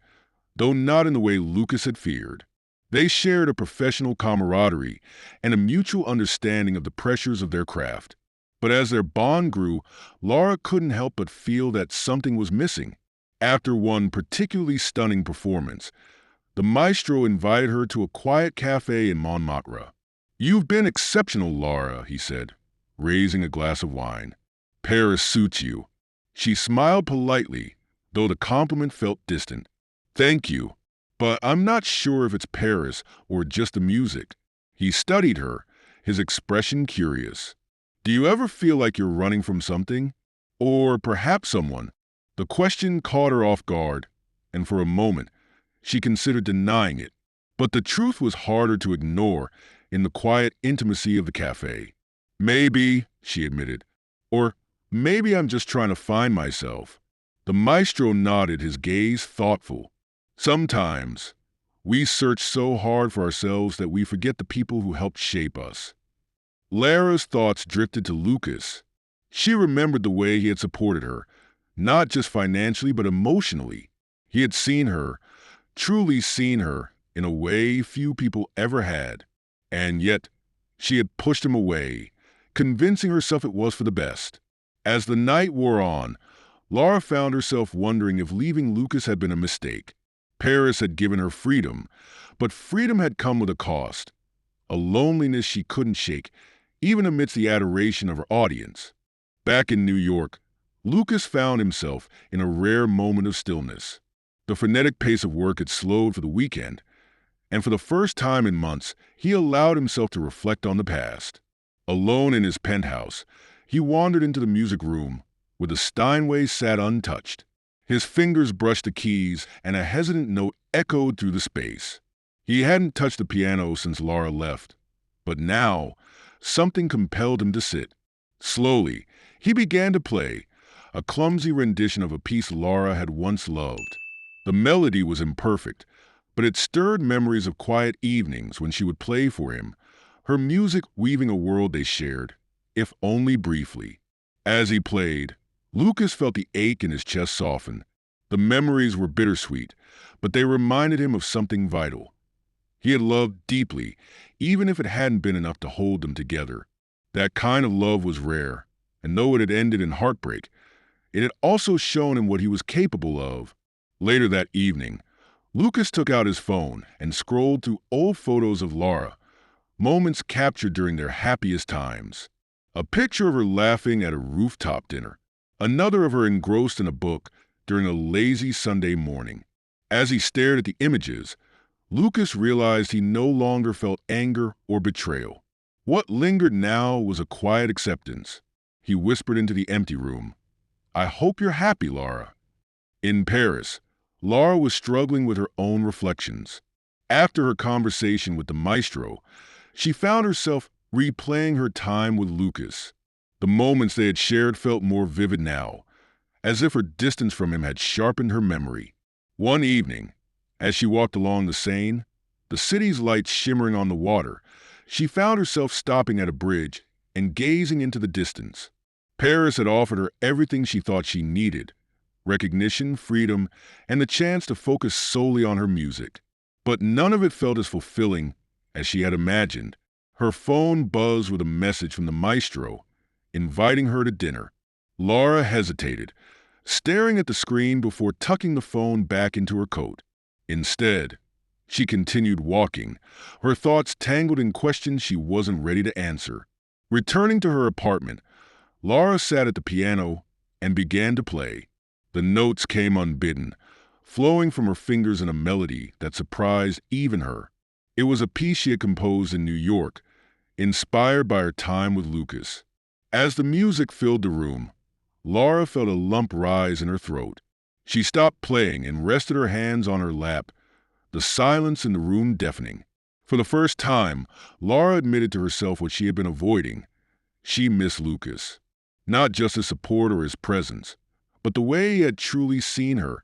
though not in the way Lucas had feared. They shared a professional camaraderie and a mutual understanding of the pressures of their craft. But as their bond grew, Laura couldn't help but feel that something was missing. After one particularly stunning performance, the maestro invited her to a quiet cafe in Montmartre. "You've been exceptional, Laura," he said, raising a glass of wine. "Paris suits you." She smiled politely, though the compliment felt distant. "Thank you, but I'm not sure if it's Paris or just the music." He studied her, his expression curious. "Do you ever feel like you're running from something? Or perhaps someone?" The question caught her off guard, and for a moment, she considered denying it. But the truth was harder to ignore in the quiet intimacy of the cafe. "Maybe," she admitted, "or maybe I'm just trying to find myself." The maestro nodded, his gaze thoughtful. "Sometimes, we search so hard for ourselves that we forget the people who helped shape us." Lara's thoughts drifted to Lucas. She remembered the way he had supported her, not just financially but emotionally. He had seen her, truly seen her, in a way few people ever had. And yet, she had pushed him away, convincing herself it was for the best. As the night wore on, Laura found herself wondering if leaving Lucas had been a mistake. Paris had given her freedom, but freedom had come with a cost, a loneliness she couldn't shake, even amidst the adoration of her audience. Back in New York, Lucas found himself in a rare moment of stillness. The frenetic pace of work had slowed for the weekend, and for the first time in months, he allowed himself to reflect on the past. Alone in his penthouse, he wandered into the music room, where the Steinways sat untouched. His fingers brushed the keys, and a hesitant note echoed through the space. He hadn't touched the piano since Laura left, but now something compelled him to sit. Slowly, he began to play, a clumsy rendition of a piece Laura had once loved. The melody was imperfect, but it stirred memories of quiet evenings when she would play for him, her music weaving a world they shared, if only briefly. As he played, Lucas felt the ache in his chest soften. The memories were bittersweet, but they reminded him of something vital. He had loved deeply, even if it hadn't been enough to hold them together. That kind of love was rare, and though it had ended in heartbreak, it had also shown him what he was capable of. Later that evening, Lucas took out his phone and scrolled through old photos of Laura, moments captured during their happiest times. A picture of her laughing at a rooftop dinner, another of her engrossed in a book during a lazy Sunday morning. As he stared at the images, Lucas realized he no longer felt anger or betrayal. What lingered now was a quiet acceptance. He whispered into the empty room, "I hope you're happy, Laura." In Paris, Laura was struggling with her own reflections. After her conversation with the maestro, she found herself replaying her time with Lucas. The moments they had shared felt more vivid now, as if her distance from him had sharpened her memory. One evening, as she walked along the Seine, the city's lights shimmering on the water, she found herself stopping at a bridge and gazing into the distance. Paris had offered her everything she thought she needed: recognition, freedom, and the chance to focus solely on her music. But none of it felt as fulfilling as she had imagined. Her phone buzzed with a message from the maestro, inviting her to dinner. Laura hesitated, staring at the screen before tucking the phone back into her coat. Instead, she continued walking, her thoughts tangled in questions she wasn't ready to answer. Returning to her apartment, Laura sat at the piano and began to play. The notes came unbidden, flowing from her fingers in a melody that surprised even her. It was a piece she had composed in New York, inspired by her time with Lucas. As the music filled the room, Laura felt a lump rise in her throat. She stopped playing and rested her hands on her lap, the silence in the room deafening. For the first time, Laura admitted to herself what she had been avoiding. She missed Lucas. Not just his support or his presence, but the way he had truly seen her,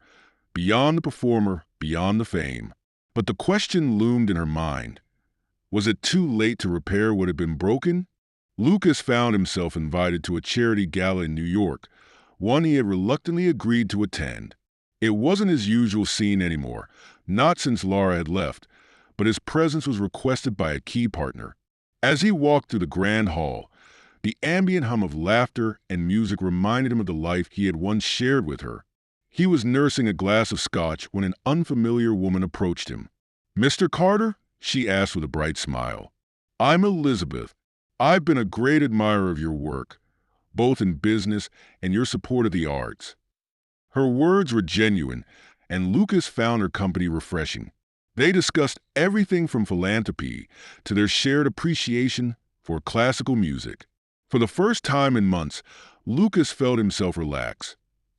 beyond the performer, beyond the fame. But the question loomed in her mind. Was it too late to repair what had been broken? Lucas found himself invited to a charity gala in New York, one he had reluctantly agreed to attend. It wasn't his usual scene anymore, not since Laura had left, but his presence was requested by a key partner. As he walked through the grand hall, the ambient hum of laughter and music reminded him of the life he had once shared with her. He was nursing a glass of scotch when an unfamiliar woman approached him. "Mr. Carter?" she asked with a bright smile. "I'm Elizabeth. I've been a great admirer of your work, both in business and your support of the arts." Her words were genuine, and Lucas found her company refreshing. They discussed everything from philanthropy to their shared appreciation for classical music. For the first time in months, Lucas felt himself relax,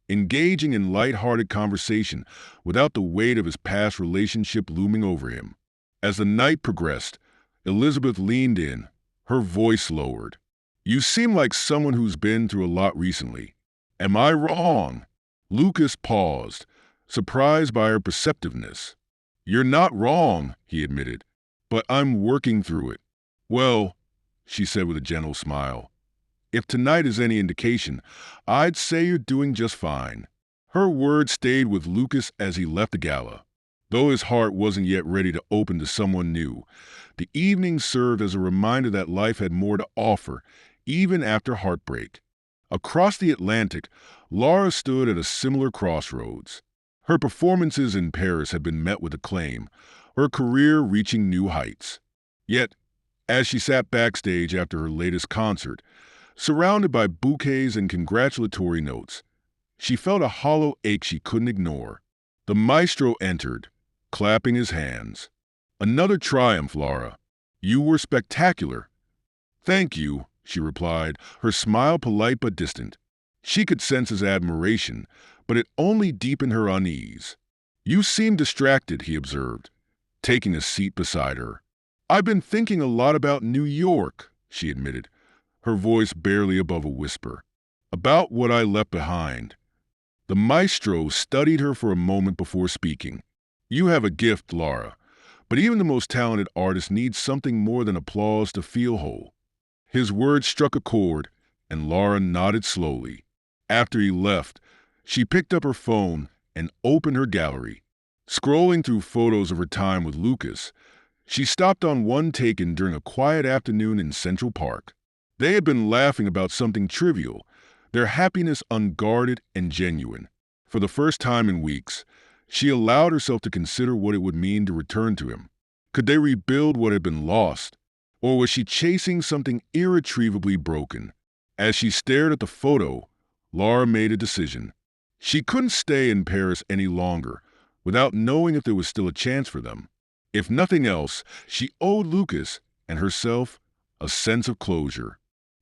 engaging in light-hearted conversation without the weight of his past relationship looming over him. As the night progressed, Elizabeth leaned in, her voice lowered. "You seem like someone who's been through a lot recently. Am I wrong?" Lucas paused, surprised by her perceptiveness. "You're not wrong," he admitted, "but I'm working through it." "Well," she said with a gentle smile, "if tonight is any indication, I'd say you're doing just fine." Her words stayed with Lucas as he left the gala. Though his heart wasn't yet ready to open to someone new, the evening served as a reminder that life had more to offer, even after heartbreak. Across the Atlantic, Laura stood at a similar crossroads. Her performances in Paris had been met with acclaim, her career reaching new heights. Yet, as she sat backstage after her latest concert, surrounded by bouquets and congratulatory notes, she felt a hollow ache she couldn't ignore. The maestro entered, clapping his hands. "Another triumph, Laura. You were spectacular." "Thank you," she replied, her smile polite but distant. She could sense his admiration, but it only deepened her unease. "You seem distracted," he observed, taking a seat beside her. "I've been thinking a lot about New York," she admitted, her voice barely above a whisper. "About what I left behind." The maestro studied her for a moment before speaking. "You have a gift, Laura, but even the most talented artist needs something more than applause to feel whole." His words struck a chord, and Laura nodded slowly. After he left, she picked up her phone and opened her gallery. Scrolling through photos of her time with Lucas, she stopped on one taken during a quiet afternoon in Central Park. They had been laughing about something trivial, their happiness unguarded and genuine. For the first time in weeks, she allowed herself to consider what it would mean to return to him. Could they rebuild what had been lost? Or was she chasing something irretrievably broken? As she stared at the photo, Laura made a decision. She couldn't stay in Paris any longer without knowing if there was still a chance for them. If nothing else, she owed Lucas and herself a sense of closure.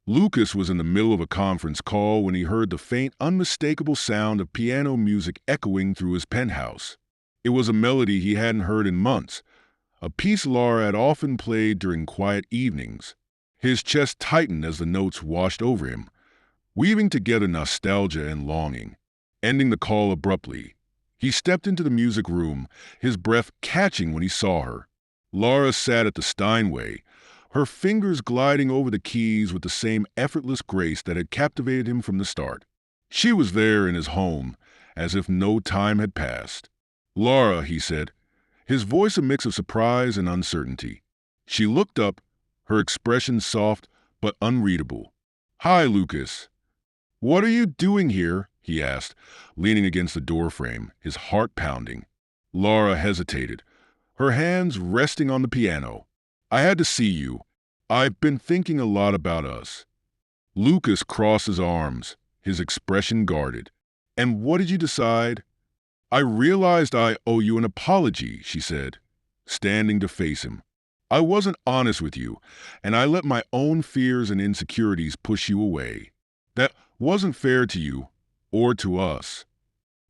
Lucas was in the middle of a conference call when he heard the faint, unmistakable sound of piano music echoing through his penthouse. It was a melody he hadn't heard in months, a piece Laura had often played during quiet evenings. His chest tightened as the notes washed over him, weaving together nostalgia and longing. Ending the call abruptly, he stepped into the music room, his breath catching when he saw her. Laura sat at the Steinway, her fingers gliding over the keys with the same effortless grace that had captivated him from the start. She was there in his home, as if no time had passed. "Laura," he said, his voice a mix of surprise and uncertainty. She looked up, her expression soft but unreadable. "Hi, Lucas." "What are you doing here?" he asked, leaning against the doorframe, his heart pounding. Laura hesitated, her hands resting on the piano. "I had to see you. I've been thinking a lot about us." Lucas crossed his arms, his expression guarded. "And what did you decide?" "I realized I owe you an apology," she said, standing to face him. "I wasn't honest with you, and I let my own fears and insecurities push you away. That wasn't fair to you or to us."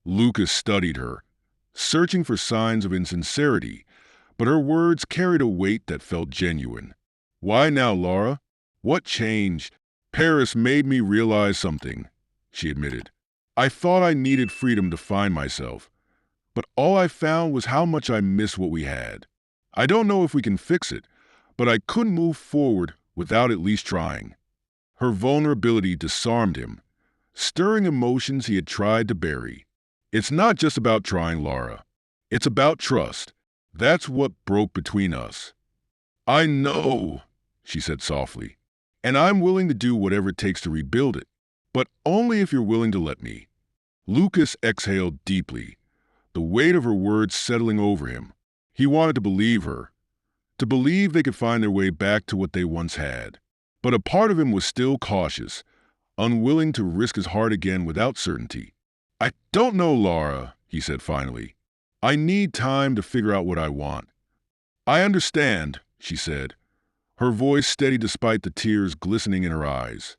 Lucas studied her, searching for signs of insincerity, but her words carried a weight that felt genuine. "Why now, Laura? What changed?" "Paris made me realize something," she admitted. "I thought I needed freedom to find myself, but all I found was how much I miss what we had. I don't know if we can fix it, but I couldn't move forward without at least trying." Her vulnerability disarmed him, stirring emotions he had tried to bury. "It's not just about trying, Laura. It's about trust. That's what broke between us." "I know," she said softly, "and I'm willing to do whatever it takes to rebuild it, but only if you're willing to let me." Lucas exhaled deeply, the weight of her words settling over him. He wanted to believe her, to believe they could find their way back to what they once had. But a part of him was still cautious, unwilling to risk his heart again without certainty. "I don't know, Laura," he said finally. "I need time to figure out what I want." "I understand," she said, her voice steady despite the tears glistening in her eyes.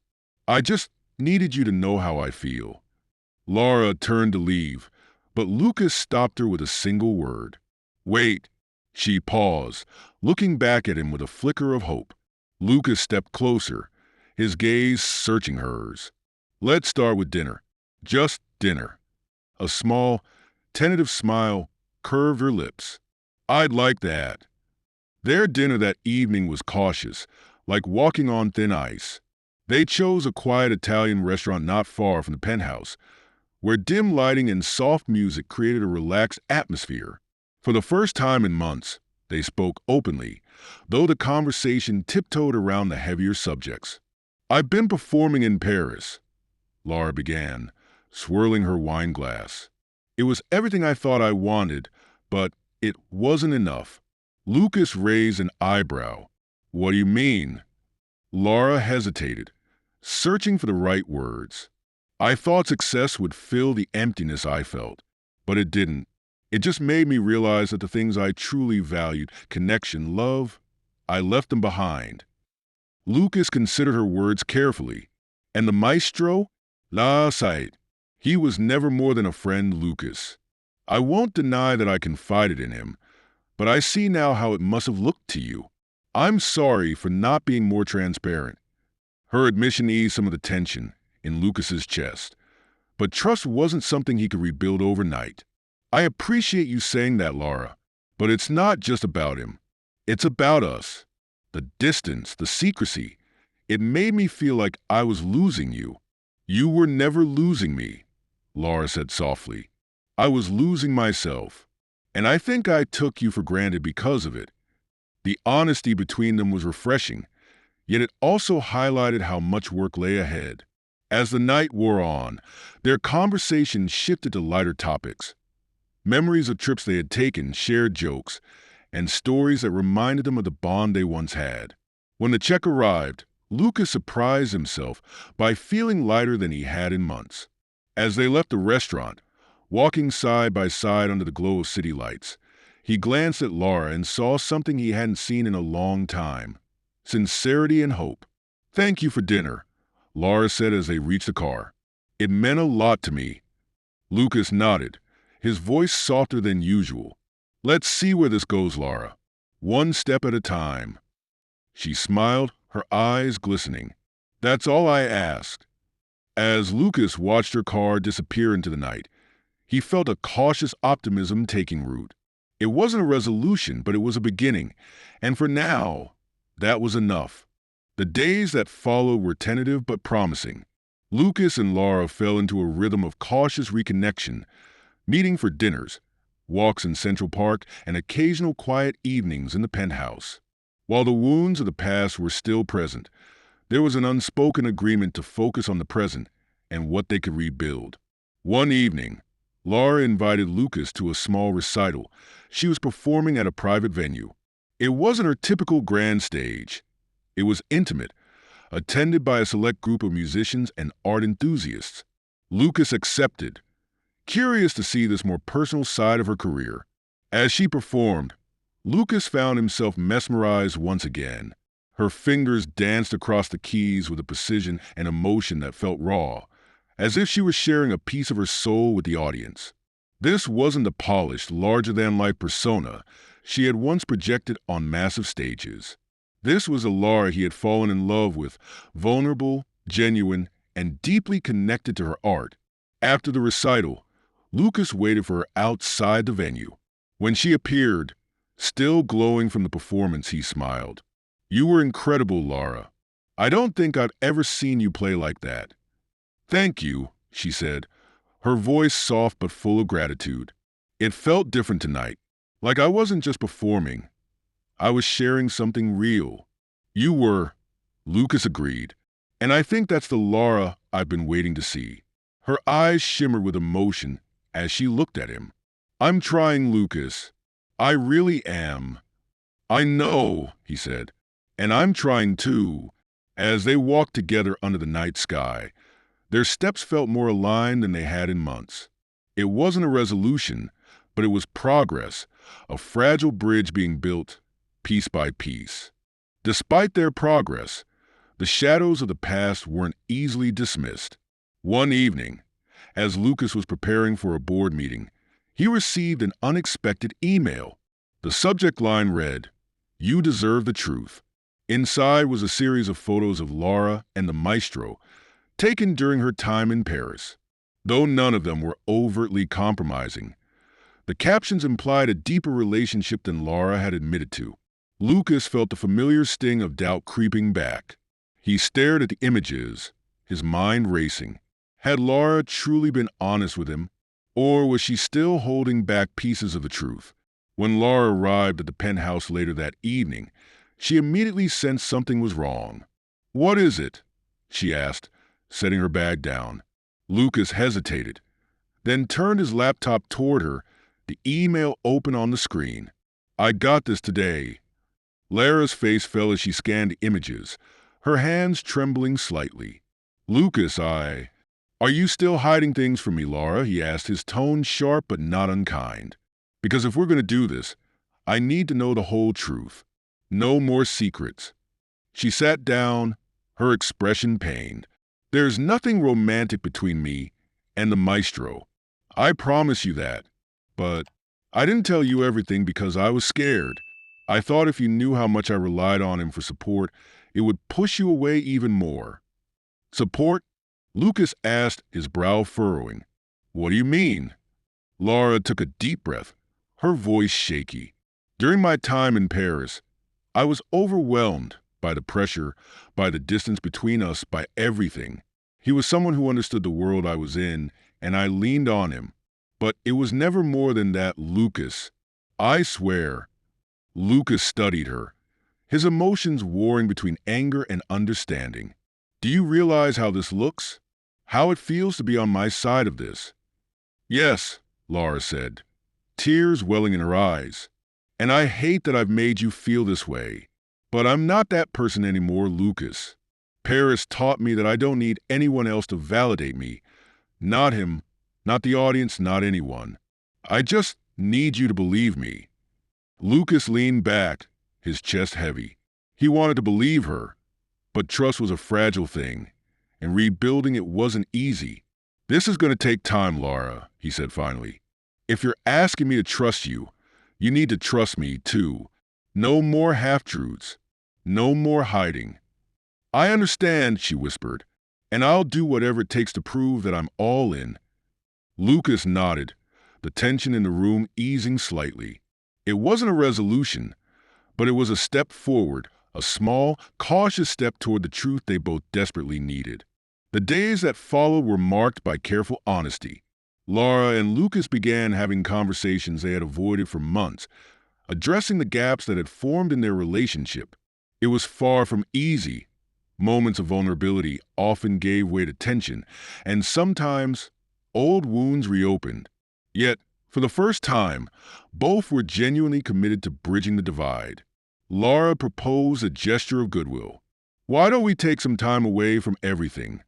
"I just needed you to know how I feel." Laura turned to leave, but Lucas stopped her with a single word. "Wait." She paused, looking back at him with a flicker of hope. Lucas stepped closer, his gaze searching hers. "Let's start with dinner. Just dinner." A small, tentative smile curved her lips. "I'd like that." Their dinner that evening was cautious, like walking on thin ice. They chose a quiet Italian restaurant not far from the penthouse, where dim lighting and soft music created a relaxed atmosphere. For the first time in months, they spoke openly, though the conversation tiptoed around the heavier subjects. "I've been performing in Paris," Laura began, swirling her wine glass. "It was everything I thought I wanted, but it wasn't enough." Lucas raised an eyebrow. "What do you mean?" Laura hesitated, searching for the right words. "I thought success would fill the emptiness I felt, but it didn't. It just made me realize that the things I truly valued, connection, love, I left them behind." Lucas considered her words carefully. "And the maestro? La sight. He was never more than a friend, Lucas. I won't deny that I confided in him, but I see now how it must have looked to you. I'm sorry for not being more transparent." Her admission eased some of the tension in Lucas's chest. But trust wasn't something he could rebuild overnight. "I appreciate you saying that, Laura, but it's not just about him. It's about us. The distance, the secrecy. It made me feel like I was losing you." "You were never losing me," Laura said softly. "I was losing myself. And I think I took you for granted because of it." The honesty between them was refreshing, yet it also highlighted how much work lay ahead. As the night wore on, their conversation shifted to lighter topics. Memories of trips they had taken, shared jokes, and stories that reminded them of the bond they once had. When the check arrived, Lucas surprised himself by feeling lighter than he had in months. As they left the restaurant, walking side by side under the glow of city lights, he glanced at Laura and saw something he hadn't seen in a long time: sincerity and hope. "Thank you for dinner," Laura said as they reached the car. "It meant a lot to me." Lucas nodded, his voice softer than usual. "Let's see where this goes, Laura. One step at a time." She smiled, her eyes glistening. "That's all I asked." As Lucas watched her car disappear into the night, he felt a cautious optimism taking root. It wasn't a resolution, but it was a beginning, and for now, that was enough. The days that followed were tentative but promising. Lucas and Laura fell into a rhythm of cautious reconnection, meeting for dinners, walks in Central Park, and occasional quiet evenings in the penthouse. While the wounds of the past were still present, there was an unspoken agreement to focus on the present and what they could rebuild. One evening, Laura invited Lucas to a small recital she was performing at a private venue. It wasn't her typical grand stage. It was intimate, attended by a select group of musicians and art enthusiasts. Lucas accepted, curious to see this more personal side of her career. As she performed, Lucas found himself mesmerized once again. Her fingers danced across the keys with a precision and emotion that felt raw, as if she was sharing a piece of her soul with the audience. This wasn't the polished, larger-than-life persona she had once projected on massive stages. This was a Laura he had fallen in love with, vulnerable, genuine, and deeply connected to her art. After the recital, Lucas waited for her outside the venue. When she appeared, still glowing from the performance, he smiled. "You were incredible, Laura. I don't think I've ever seen you play like that." "Thank you," she said, her voice soft but full of gratitude. "It felt different tonight, like I wasn't just performing. I was sharing something real." "You were," Lucas agreed, "and I think that's the Laura I've been waiting to see." Her eyes shimmered with emotion as she looked at him. "I'm trying, Lucas. I really am." "I know," he said, "and I'm trying too." As they walked together under the night sky, their steps felt more aligned than they had in months. It wasn't a resolution, but it was progress, a fragile bridge being built piece by piece. Despite their progress, the shadows of the past weren't easily dismissed. One evening, as Lucas was preparing for a board meeting, he received an unexpected email. The subject line read, "You deserve the truth." Inside was a series of photos of Laura and the maestro, taken during her time in Paris. Though none of them were overtly compromising, the captions implied a deeper relationship than Laura had admitted to. Lucas felt the familiar sting of doubt creeping back. He stared at the images, his mind racing. Had Laura truly been honest with him, or was she still holding back pieces of the truth? When Laura arrived at the penthouse later that evening, she immediately sensed something was wrong. "What is it?" she asked, setting her bag down. Lucas hesitated, then turned his laptop toward her, the email open on the screen. "I got this today." Lara's face fell as she scanned the images, her hands trembling slightly. "Lucas, Are you still hiding things from me, Laura?" he asked, his tone sharp but not unkind. "Because if we're going to do this, I need to know the whole truth. No more secrets." She sat down, her expression pained. "There's nothing romantic between me and the maestro. I promise you that. But I didn't tell you everything because I was scared. I thought if you knew how much I relied on him for support, it would push you away even more." "Support?" Lucas asked, his brow furrowing. "What do you mean?" Laura took a deep breath, her voice shaky. "During my time in Paris, I was overwhelmed by the pressure, by the distance between us, by everything. He was someone who understood the world I was in, and I leaned on him. But it was never more than that, Lucas. I swear." Lucas studied her, his emotions warring between anger and understanding. "Do you realize how this looks? How it feels to be on my side of this?" "Yes," Laura said, tears welling in her eyes. "And I hate that I've made you feel this way. But I'm not that person anymore, Lucas. Paris taught me that I don't need anyone else to validate me. Not him, not the audience, not anyone. I just need you to believe me." Lucas leaned back, his chest heavy. He wanted to believe her, but trust was a fragile thing, and rebuilding it wasn't easy. "This is going to take time, Laura," he said finally. "If you're asking me to trust you, you need to trust me, too. No more half-truths. No more hiding." "I understand," she whispered, "and I'll do whatever it takes to prove that I'm all in." Lucas nodded, the tension in the room easing slightly. It wasn't a resolution, but it was a step forward, a small, cautious step toward the truth they both desperately needed. The days that followed were marked by careful honesty. Laura and Lucas began having conversations they had avoided for months, addressing the gaps that had formed in their relationship. It was far from easy. Moments of vulnerability often gave way to tension, and sometimes old wounds reopened. Yet, for the first time, both were genuinely committed to bridging the divide. Laura proposed a gesture of goodwill. "Why don't we take some time away from everything?"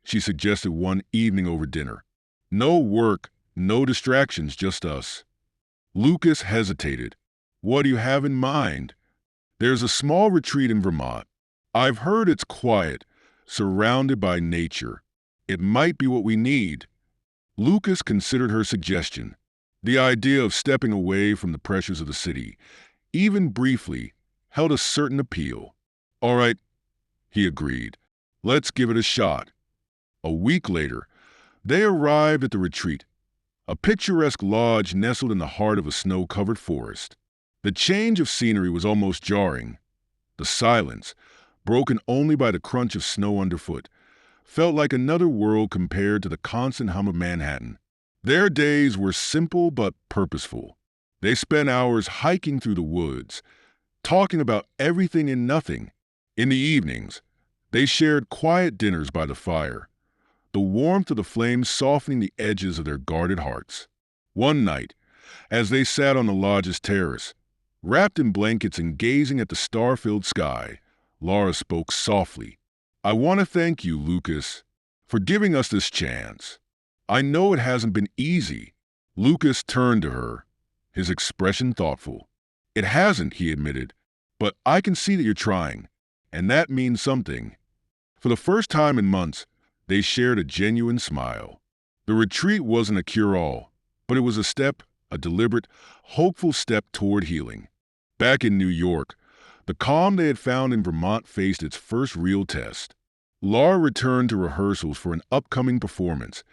she suggested one evening over dinner. "No work, no distractions, just us." Lucas hesitated. "What do you have in mind?" "There's a small retreat in Vermont. I've heard it's quiet, surrounded by nature. It might be what we need." Lucas considered her suggestion. The idea of stepping away from the pressures of the city, even briefly, held a certain appeal. "All right," he agreed. "Let's give it a shot." A week later, they arrived at the retreat, a picturesque lodge nestled in the heart of a snow-covered forest. The change of scenery was almost jarring. The silence, broken only by the crunch of snow underfoot, felt like another world compared to the constant hum of Manhattan. Their days were simple but purposeful. They spent hours hiking through the woods, talking about everything and nothing. In the evenings, they shared quiet dinners by the fire, the warmth of the flames softening the edges of their guarded hearts. One night, as they sat on the lodge's terrace, wrapped in blankets and gazing at the star-filled sky, Laura spoke softly. "I want to thank you, Lucas, for giving us this chance. I know it hasn't been easy." Lucas turned to her, his expression thoughtful. "It hasn't," he admitted, "but I can see that you're trying, and that means something." For the first time in months, they shared a genuine smile. The retreat wasn't a cure-all, but it was a step, a deliberate, hopeful step toward healing. Back in New York, the calm they had found in Vermont faced its first real test. Laura returned to rehearsals for an upcoming performance,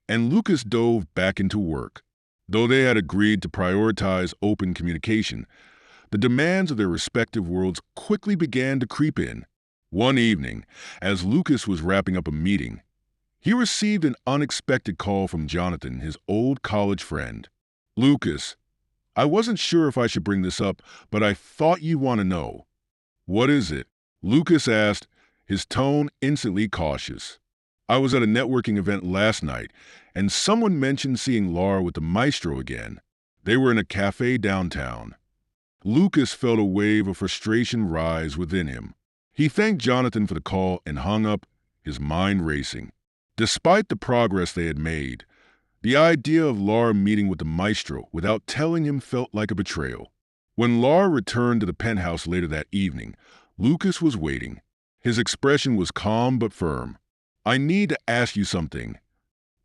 and Lucas dove back into work. Though they had agreed to prioritize open communication, the demands of their respective worlds quickly began to creep in. One evening, as Lucas was wrapping up a meeting, he received an unexpected call from Jonathan, his old college friend. "Lucas, I wasn't sure if I should bring this up, but I thought you'd want to know." "What is it?" Lucas asked, his tone instantly cautious. I was at a networking event last night, and someone mentioned seeing Laura with the maestro again. They were in a cafe downtown. Lucas felt a wave of frustration rise within him. He thanked Jonathan for the call and hung up, his mind racing. Despite the progress they had made, the idea of Laura meeting with the maestro without telling him felt like a betrayal. When Laura returned to the penthouse later that evening, Lucas was waiting. His expression was calm but firm. "I need to ask you something."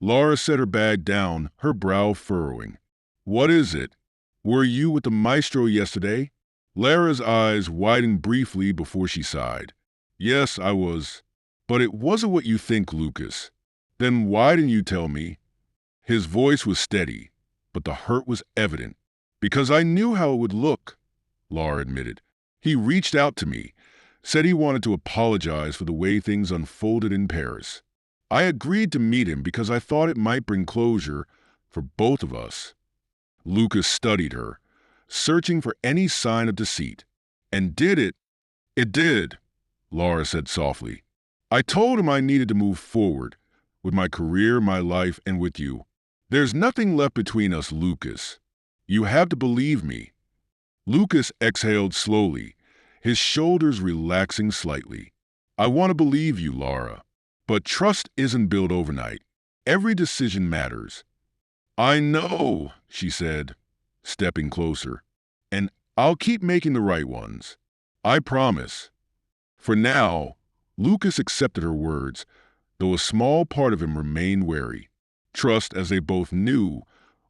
Laura set her bag down, her brow furrowing. "What is it? Were you with the maestro yesterday?" Lara's eyes widened briefly before she sighed. "Yes, I was. But it wasn't what you think, Lucas." "Then why didn't you tell me?" His voice was steady, but the hurt was evident. "Because I knew how it would look," Laura admitted. "He reached out to me, said he wanted to apologize for the way things unfolded in Paris. I agreed to meet him because I thought it might bring closure for both of us." Lucas studied her, searching for any sign of deceit. "And did it?" "It did," Laura said softly. "I told him I needed to move forward, with my career, my life, and with you. There's nothing left between us, Lucas. You have to believe me." Lucas exhaled slowly, his shoulders relaxing slightly. "I want to believe you, Laura. But trust isn't built overnight. Every decision matters." "I know," she said, stepping closer. "And I'll keep making the right ones. I promise." For now, Lucas accepted her words, though a small part of him remained wary. Trust, as they both knew,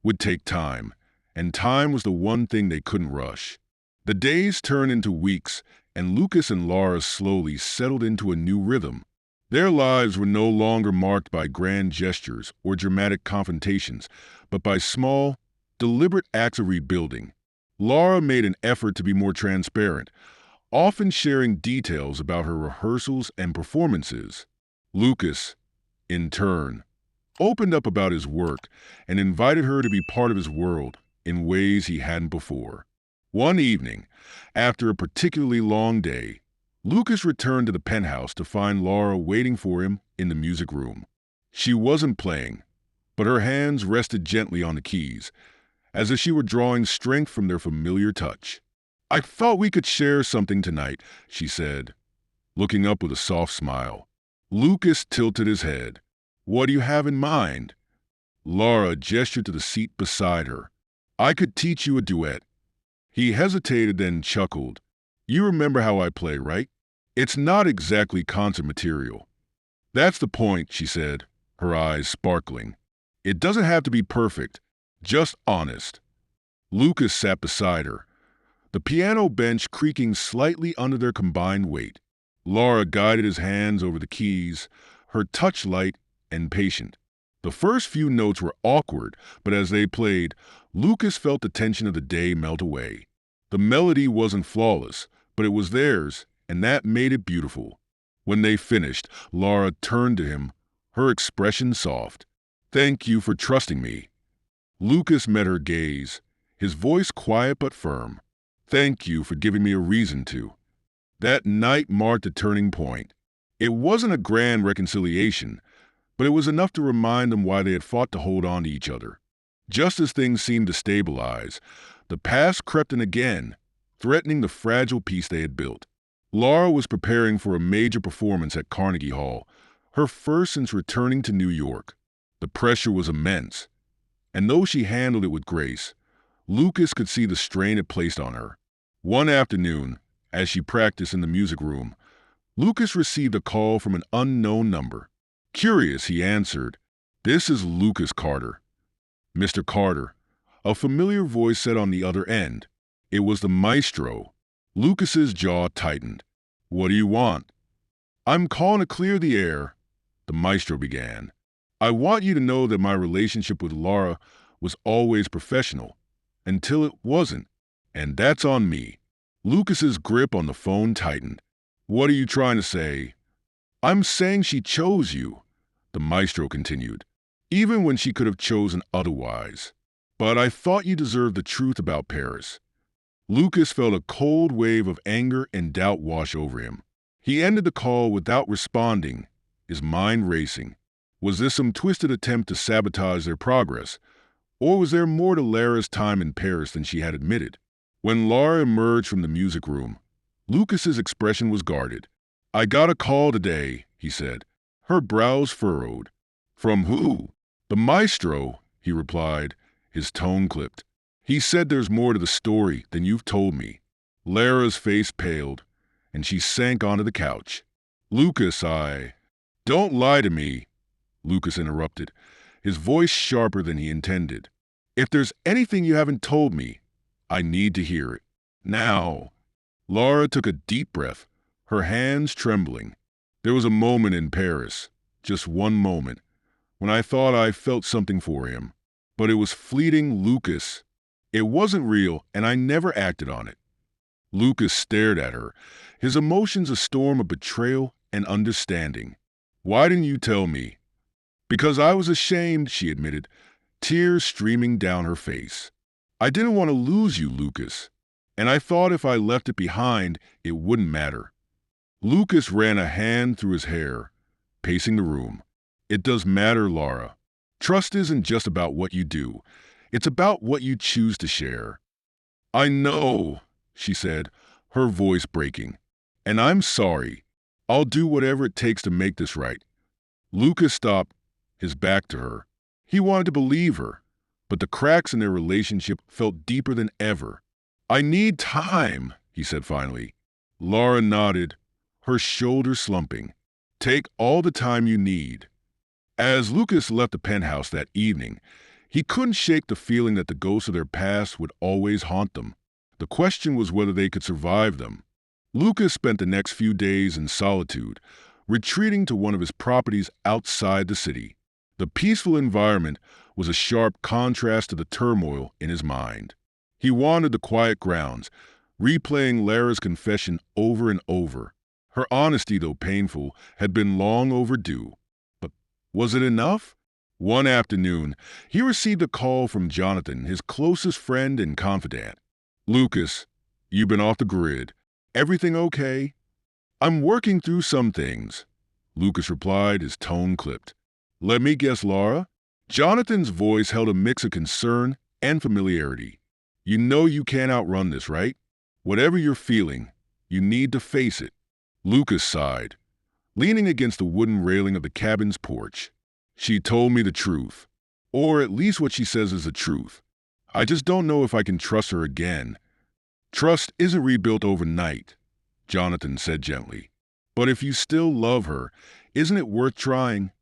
would take time, and time was the one thing they couldn't rush. The days turned into weeks, and Lucas and Laura slowly settled into a new rhythm. Their lives were no longer marked by grand gestures or dramatic confrontations, but by small, deliberate acts of rebuilding. Laura made an effort to be more transparent, often sharing details about her rehearsals and performances. Lucas, in turn, opened up about his work and invited her to be part of his world in ways he hadn't before. One evening, after a particularly long day, Lucas returned to the penthouse to find Laura waiting for him in the music room. She wasn't playing, but her hands rested gently on the keys, as if she were drawing strength from their familiar touch. "I thought we could share something tonight," she said, looking up with a soft smile. Lucas tilted his head. "What do you have in mind?" Laura gestured to the seat beside her. "I could teach you a duet." He hesitated, then chuckled. "You remember how I play, right? It's not exactly concert material." "That's the point," she said, her eyes sparkling. "It doesn't have to be perfect, just honest." Lucas sat beside her, the piano bench creaking slightly under their combined weight. Laura guided his hands over the keys, her touch light and patient. The first few notes were awkward, but as they played, Lucas felt the tension of the day melt away. The melody wasn't flawless, but it was theirs, and that made it beautiful. When they finished, Laura turned to him, her expression soft. "Thank you for trusting me." Lucas met her gaze, his voice quiet but firm. "Thank you for giving me a reason to." That night marked a turning point. It wasn't a grand reconciliation, but it was enough to remind them why they had fought to hold on to each other. Just as things seemed to stabilize, the past crept in again, threatening the fragile peace they had built. Laura was preparing for a major performance at Carnegie Hall, her first since returning to New York. The pressure was immense, and though she handled it with grace, Lucas could see the strain it placed on her. One afternoon, as she practiced in the music room, Lucas received a call from an unknown number. Curious, he answered, "This is Lucas Carter." "Mr. Carter," a familiar voice said on the other end. It was the maestro. Lucas's jaw tightened. "What do you want?" "I'm calling to clear the air," the maestro began. "I want you to know that my relationship with Laura was always professional, until it wasn't, and that's on me." Lucas's grip on the phone tightened. "What are you trying to say?" "I'm saying she chose you," the maestro continued, "even when she could have chosen otherwise. But I thought you deserved the truth about Paris." Lucas felt a cold wave of anger and doubt wash over him. He ended the call without responding, his mind racing. Was this some twisted attempt to sabotage their progress? Or was there more to Lara's time in Paris than she had admitted? When Lara emerged from the music room, Lucas's expression was guarded. "I got a call today," he said, her brows furrowed. "From who?" "The maestro," he replied, his tone clipped. "He said there's more to the story than you've told me." Lara's face paled, and she sank onto the couch. "Lucas, Don't lie to me," Lucas interrupted, his voice sharper than he intended. "If there's anything you haven't told me, I need to hear it. Now." Lara took a deep breath, her hands trembling. "There was a moment in Paris, just one moment, when I thought I felt something for him. But it was fleeting, Lucas. It wasn't real, and I never acted on it." Lucas stared at her, his emotions a storm of betrayal and understanding. "Why didn't you tell me?" "Because I was ashamed," she admitted, tears streaming down her face. "I didn't want to lose you, Lucas. And I thought if I left it behind, it wouldn't matter." Lucas ran a hand through his hair, pacing the room. "It does matter, Lara. Trust isn't just about what you do. It's about what you choose to share." "I know," she said, her voice breaking. "And I'm sorry. I'll do whatever it takes to make this right." Lucas stopped, his back to her. He wanted to believe her, but the cracks in their relationship felt deeper than ever. "I need time," he said finally. Lara nodded, her shoulders slumping. "Take all the time you need." As Lucas left the penthouse that evening, he couldn't shake the feeling that the ghosts of their past would always haunt them. The question was whether they could survive them. Lucas spent the next few days in solitude, retreating to one of his properties outside the city. The peaceful environment was a sharp contrast to the turmoil in his mind. He wandered the quiet grounds, replaying Lara's confession over and over. Her honesty, though painful, had been long overdue. But was it enough? One afternoon, he received a call from Jonathan, his closest friend and confidant. "Lucas, you've been off the grid. Everything okay?" "I'm working through some things," Lucas replied, his tone clipped. "Let me guess, Lara?" Jonathan's voice held a mix of concern and familiarity. "You know you can't outrun this, right? Whatever you're feeling, you need to face it." Lucas sighed, leaning against the wooden railing of the cabin's porch. "She told me the truth. Or at least what she says is the truth. I just don't know if I can trust her again." "Trust isn't rebuilt overnight," Jonathan said gently. "But if you still love her, isn't it worth trying?"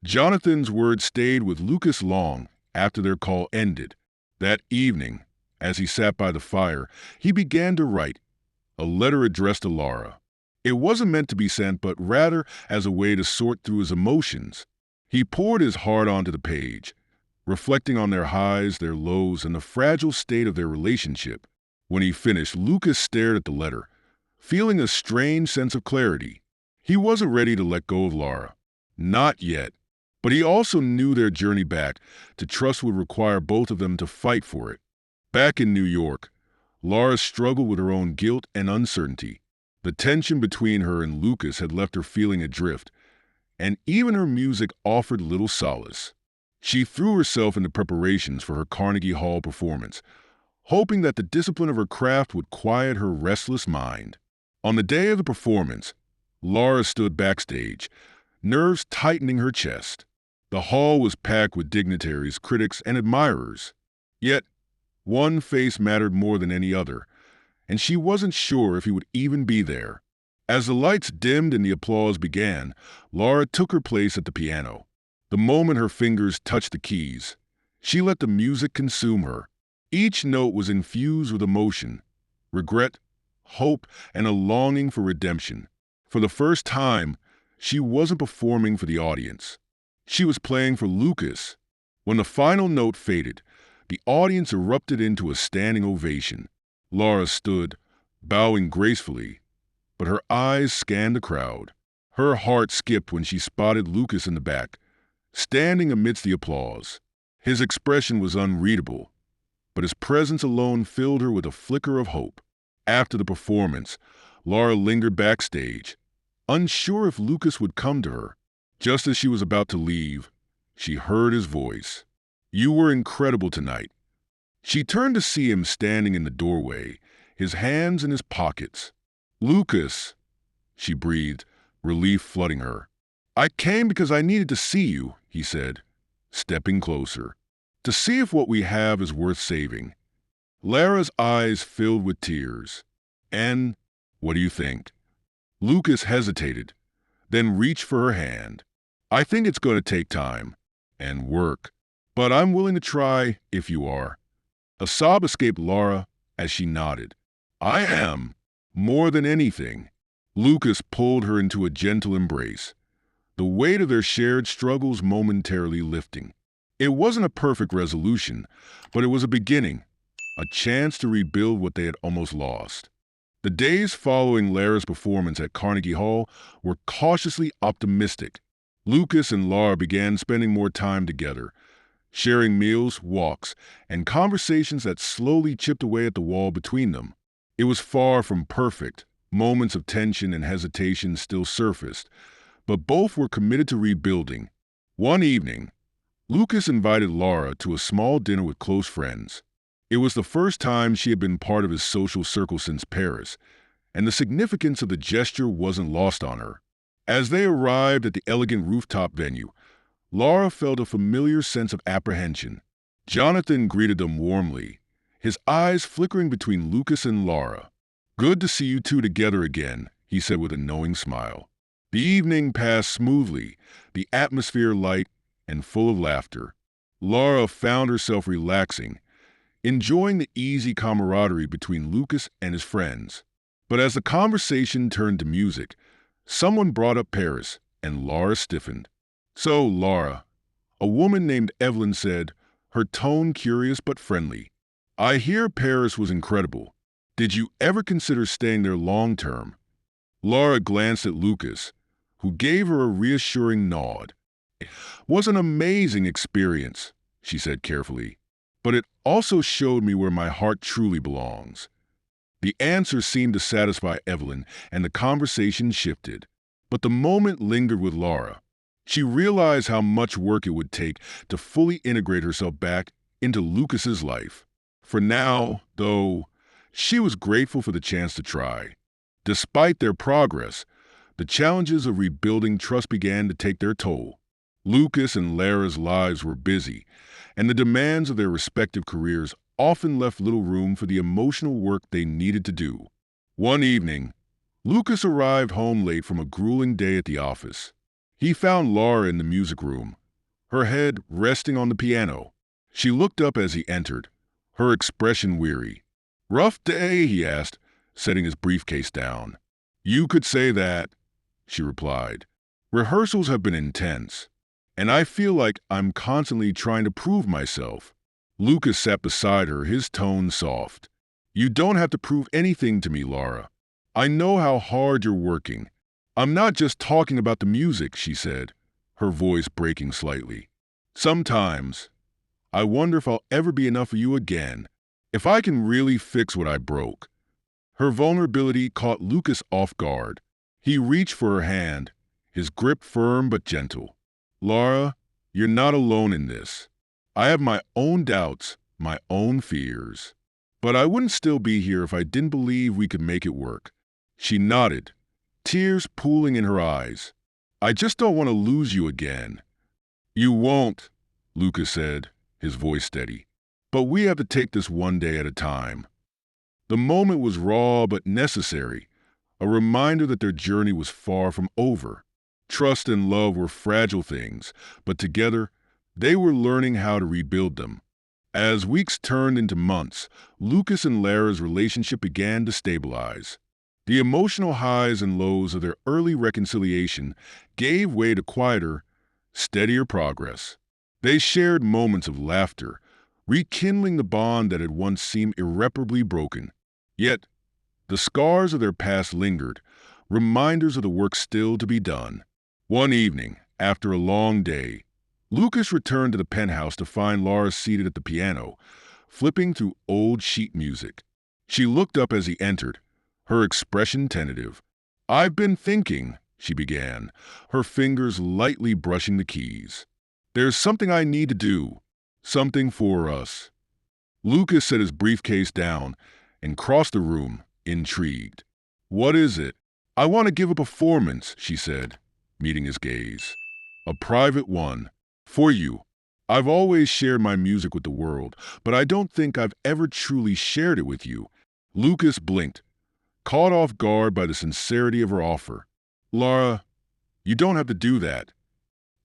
Jonathan's words stayed with Lucas long after their call ended. That evening, as he sat by the fire, he began to write, a letter addressed to Lara. It wasn't meant to be sent, but rather as a way to sort through his emotions. He poured his heart onto the page, reflecting on their highs, their lows, and the fragile state of their relationship. When he finished, Lucas stared at the letter, feeling a strange sense of clarity. He wasn't ready to let go of Lara. Not yet. But he also knew their journey back to trust would require both of them to fight for it. Back in New York, Lara struggled with her own guilt and uncertainty. The tension between her and Lucas had left her feeling adrift, and even her music offered little solace. She threw herself into preparations for her Carnegie Hall performance, hoping that the discipline of her craft would quiet her restless mind. On the day of the performance, Lara stood backstage, nerves tightening her chest. The hall was packed with dignitaries, critics, and admirers. Yet, one face mattered more than any other, and she wasn't sure if he would even be there. As the lights dimmed and the applause began, Lara took her place at the piano. The moment her fingers touched the keys, she let the music consume her. Each note was infused with emotion, regret, hope, and a longing for redemption. For the first time, she wasn't performing for the audience. She was playing for Lucas. When the final note faded, the audience erupted into a standing ovation. Lara stood, bowing gracefully, but her eyes scanned the crowd. Her heart skipped when she spotted Lucas in the back, standing amidst the applause. His expression was unreadable, but his presence alone filled her with a flicker of hope. After the performance, Lara lingered backstage, unsure if Lucas would come to her. Just as she was about to leave, she heard his voice. "You were incredible tonight." She turned to see him standing in the doorway, his hands in his pockets. "Lucas," she breathed, relief flooding her. "I came because I needed to see you," he said, stepping closer, "to see if what we have is worth saving." Lara's eyes filled with tears. "And what do you think?" Lucas hesitated, then reached for her hand. "I think it's going to take time and work, but I'm willing to try if you are." A sob escaped Lara as she nodded. "I am, more than anything." Lucas pulled her into a gentle embrace, the weight of their shared struggles momentarily lifting. It wasn't a perfect resolution, but it was a beginning, a chance to rebuild what they had almost lost. The days following Lara's performance at Carnegie Hall were cautiously optimistic. Lucas and Lara began spending more time together, sharing meals, walks, and conversations that slowly chipped away at the wall between them. It was far from perfect. Moments of tension and hesitation still surfaced, but both were committed to rebuilding. One evening, Lucas invited Lara to a small dinner with close friends. It was the first time she had been part of his social circle since Paris, and the significance of the gesture wasn't lost on her. As they arrived at the elegant rooftop venue, Lara felt a familiar sense of apprehension. Jonathan greeted them warmly, his eyes flickering between Lucas and Lara. "Good to see you two together again," he said with a knowing smile. The evening passed smoothly, the atmosphere light and full of laughter. Lara found herself relaxing, enjoying the easy camaraderie between Lucas and his friends. But as the conversation turned to music, someone brought up Paris, and Lara stiffened. "So, Lara," a woman named Evelyn said, her tone curious but friendly, "I hear Paris was incredible. Did you ever consider staying there long term?" Lara glanced at Lucas, who gave her a reassuring nod. "It was an amazing experience," she said carefully, "but it also showed me where my heart truly belongs." The answer seemed to satisfy Evelyn, and the conversation shifted. But the moment lingered with Lara. She realized how much work it would take to fully integrate herself back into Lucas's life. For now, though, she was grateful for the chance to try. Despite their progress, the challenges of rebuilding trust began to take their toll. Lucas and Lara's lives were busy, and the demands of their respective careers often left little room for the emotional work they needed to do. One evening, Lucas arrived home late from a grueling day at the office. He found Lara in the music room, her head resting on the piano. She looked up as he entered, her expression weary. "Rough day?" he asked, setting his briefcase down. "You could say that," she replied. "Rehearsals have been intense, and I feel like I'm constantly trying to prove myself." Lucas sat beside her, his tone soft. "You don't have to prove anything to me, Lara. I know how hard you're working. I'm not just talking about the music," she said, her voice breaking slightly. "Sometimes, I wonder if I'll ever be enough for you again, if I can really fix what I broke." Her vulnerability caught Lucas off guard. He reached for her hand, his grip firm but gentle. "Lara, you're not alone in this. I have my own doubts, my own fears. But I wouldn't still be here if I didn't believe we could make it work." She nodded, tears pooling in her eyes. "I just don't want to lose you again." "You won't," Lucas said, his voice steady. "But we have to take this one day at a time." The moment was raw but necessary, a reminder that their journey was far from over. Trust and love were fragile things, but together, they were learning how to rebuild them. As weeks turned into months, Lucas and Lara's relationship began to stabilize. The emotional highs and lows of their early reconciliation gave way to quieter, steadier progress. They shared moments of laughter, rekindling the bond that had once seemed irreparably broken. Yet, the scars of their past lingered, reminders of the work still to be done. One evening, after a long day, Lucas returned to the penthouse to find Lara seated at the piano, flipping through old sheet music. She looked up as he entered, her expression tentative. "I've been thinking," she began, her fingers lightly brushing the keys. "There's something I need to do. Something for us." Lucas set his briefcase down and crossed the room, intrigued. "What is it?" "I want to give a performance," she said, meeting his gaze. "A private one. For you. I've always shared my music with the world, but I don't think I've ever truly shared it with you." Lucas blinked, caught off guard by the sincerity of her offer. "Laura, you don't have to do that."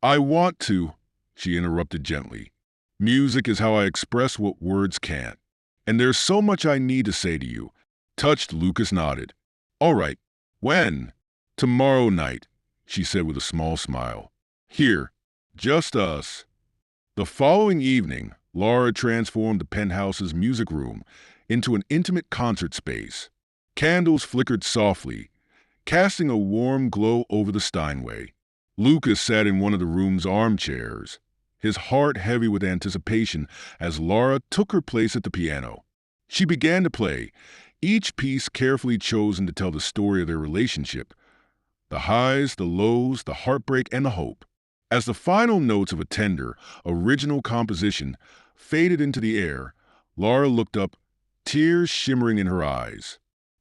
"I want to," she interrupted gently. "Music is how I express what words can't. And there's so much I need to say to you." Touched, Lucas nodded. "All right. When?" "Tomorrow night," she said with a small smile. "Here. Just us." The following evening, Laura transformed the penthouse's music room into an intimate concert space. Candles flickered softly, casting a warm glow over the Steinway. Lucas sat in one of the room's armchairs, his heart heavy with anticipation as Laura took her place at the piano. She began to play, each piece carefully chosen to tell the story of their relationship, the highs, the lows, the heartbreak, and the hope. As the final notes of a tender, original composition faded into the air, Laura looked up, tears shimmering in her eyes.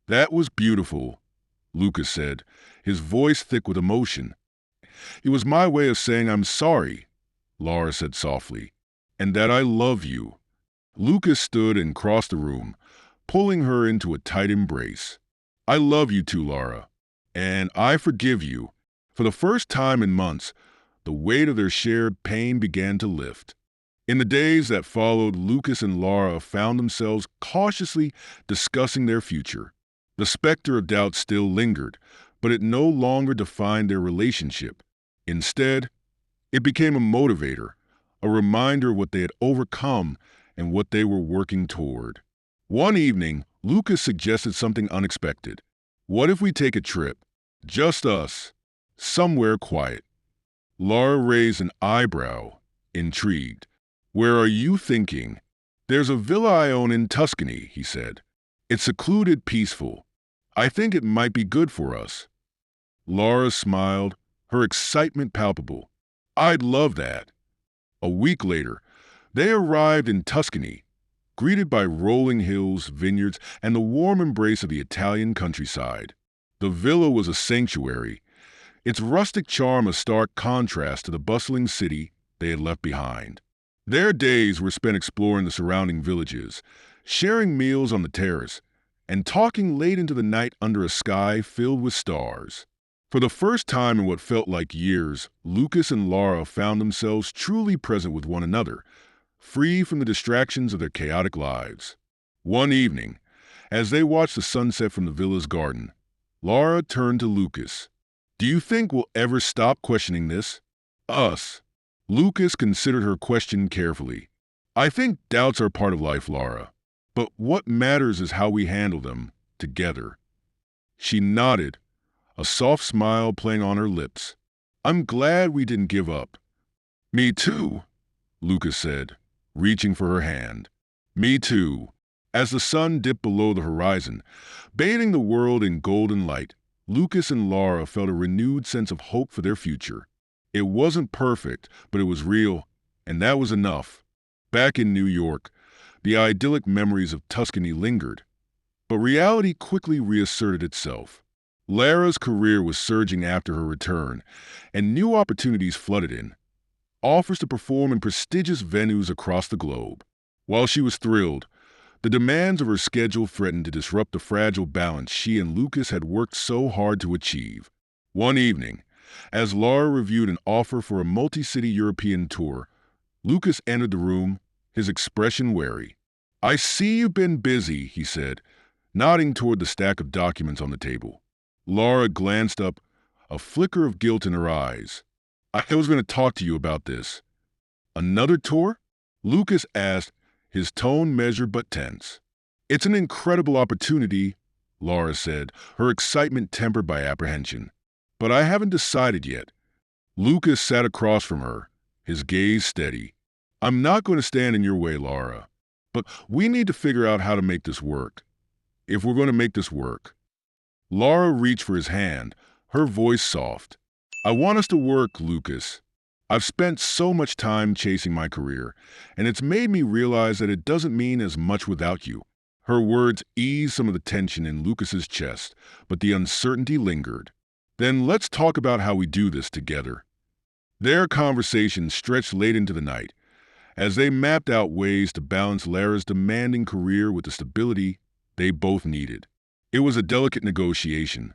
"That was beautiful," Lucas said, his voice thick with emotion. "It was my way of saying I'm sorry," Laura said softly, "and that I love you." Lucas stood and crossed the room, pulling her into a tight embrace. "I love you too, Laura, and I forgive you." For the first time in months, the weight of their shared pain began to lift. In the days that followed, Lucas and Laura found themselves cautiously discussing their future. The specter of doubt still lingered, but it no longer defined their relationship. Instead, it became a motivator, a reminder of what they had overcome and what they were working toward. One evening, Lucas suggested something unexpected. "What if we take a trip? Just us. Somewhere quiet." Laura raised an eyebrow, intrigued. "Where are you thinking?" "There's a villa I own in Tuscany," he said. "It's secluded, peaceful. I think it might be good for us." Laura smiled, her excitement palpable. "I'd love that." A week later, they arrived in Tuscany, greeted by rolling hills, vineyards, and the warm embrace of the Italian countryside. The villa was a sanctuary, its rustic charm a stark contrast to the bustling city they had left behind. Their days were spent exploring the surrounding villages, sharing meals on the terrace, and talking late into the night under a sky filled with stars. For the first time in what felt like years, Lucas and Laura found themselves truly present with one another, free from the distractions of their chaotic lives. One evening, as they watched the sunset from the villa's garden, Laura turned to Lucas. "Do you think we'll ever stop questioning this? Us?" Lucas considered her question carefully. "I think doubts are part of life, Laura. But what matters is how we handle them, together." She nodded, a soft smile playing on her lips. "I'm glad we didn't give up." "Me too," Lucas said, reaching for her hand. "Me too." As the sun dipped below the horizon, bathing the world in golden light, Lucas and Laura felt a renewed sense of hope for their future. It wasn't perfect, but it was real, and that was enough. Back in New York, the idyllic memories of Tuscany lingered, but reality quickly reasserted itself. Lara's career was surging after her return, and new opportunities flooded in, offers to perform in prestigious venues across the globe. While she was thrilled, the demands of her schedule threatened to disrupt the fragile balance she and Lucas had worked so hard to achieve. One evening, as Laura reviewed an offer for a multi-city European tour, Lucas entered the room, his expression wary. "I see you've been busy," he said, nodding toward the stack of documents on the table. Laura glanced up, a flicker of guilt in her eyes. "I was going to talk to you about this." "Another tour?" Lucas asked, his tone measured but tense. "It's an incredible opportunity," Laura said, her excitement tempered by apprehension. "But I haven't decided yet." Lucas sat across from her, his gaze steady. "I'm not going to stand in your way, Laura. But we need to figure out how to make this work. If we're going to make this work." Laura reached for his hand, her voice soft. "I want us to work, Lucas. I've spent so much time chasing my career, and it's made me realize that it doesn't mean as much without you." Her words eased some of the tension in Lucas's chest, but the uncertainty lingered. "Then let's talk about how we do this together." Their conversation stretched late into the night, as they mapped out ways to balance Lara's demanding career with the stability they both needed. It was a delicate negotiation,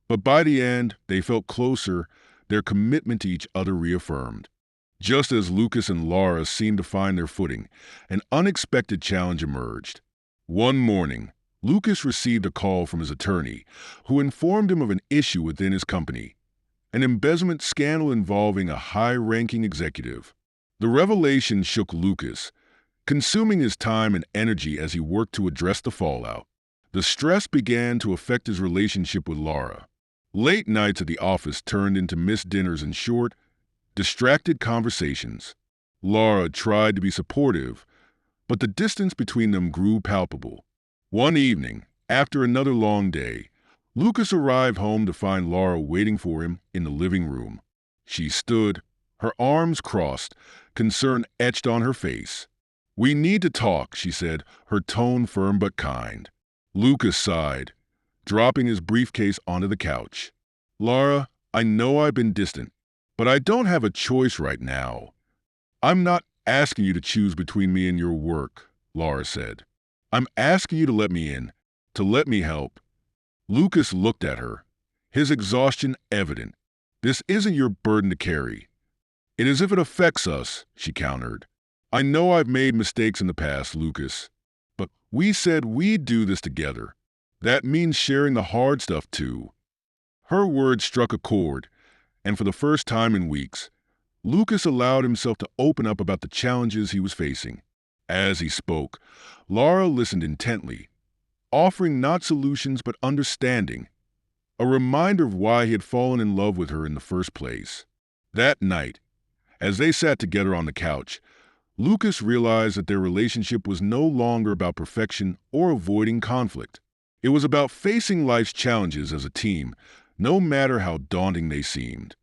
but by the end, they felt closer, their commitment to each other reaffirmed. Just as Lucas and Lara seemed to find their footing, an unexpected challenge emerged. One morning, Lucas received a call from his attorney, who informed him of an issue within his company, an embezzlement scandal involving a high-ranking executive. The revelation shook Lucas, consuming his time and energy as he worked to address the fallout. The stress began to affect his relationship with Lara. Late nights at the office turned into missed dinners and short, distracted conversations. Lara tried to be supportive, but the distance between them grew palpable. One evening, after another long day, Lucas arrived home to find Lara waiting for him in the living room. She stood, her arms crossed, concern etched on her face. "We need to talk," she said, her tone firm but kind. Lucas sighed, dropping his briefcase onto the couch. "Lara, I know I've been distant, but I don't have a choice right now." "I'm not asking you to choose between me and your work," Lara said. "I'm asking you to let me in, to let me help." Lucas looked at her, his exhaustion evident. "This isn't your burden to carry." "It is if it affects us," she countered. "I know I've made mistakes in the past, Lucas, but we said we'd do this together. That means sharing the hard stuff too." Her words struck a chord, and for the first time in weeks, Lucas allowed himself to open up about the challenges he was facing. As he spoke, Lara listened intently, offering not solutions but understanding, a reminder of why he had fallen in love with her in the first place. That night, as they sat together on the couch, Lucas realized that their relationship was no longer about perfection or avoiding conflict. It was about facing life's challenges as a team, no matter how daunting they seemed.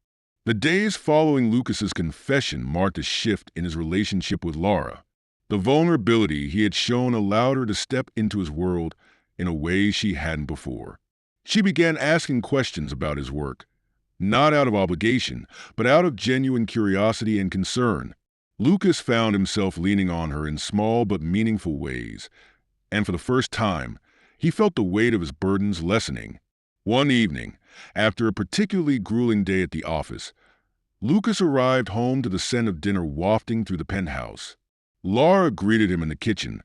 The days following Lucas's confession marked a shift in his relationship with Lara. The vulnerability he had shown allowed her to step into his world in a way she hadn't before. She began asking questions about his work, not out of obligation, but out of genuine curiosity and concern. Lucas found himself leaning on her in small but meaningful ways, and for the first time, he felt the weight of his burdens lessening. One evening, after a particularly grueling day at the office, Lucas arrived home to the scent of dinner wafting through the penthouse. Lara greeted him in the kitchen,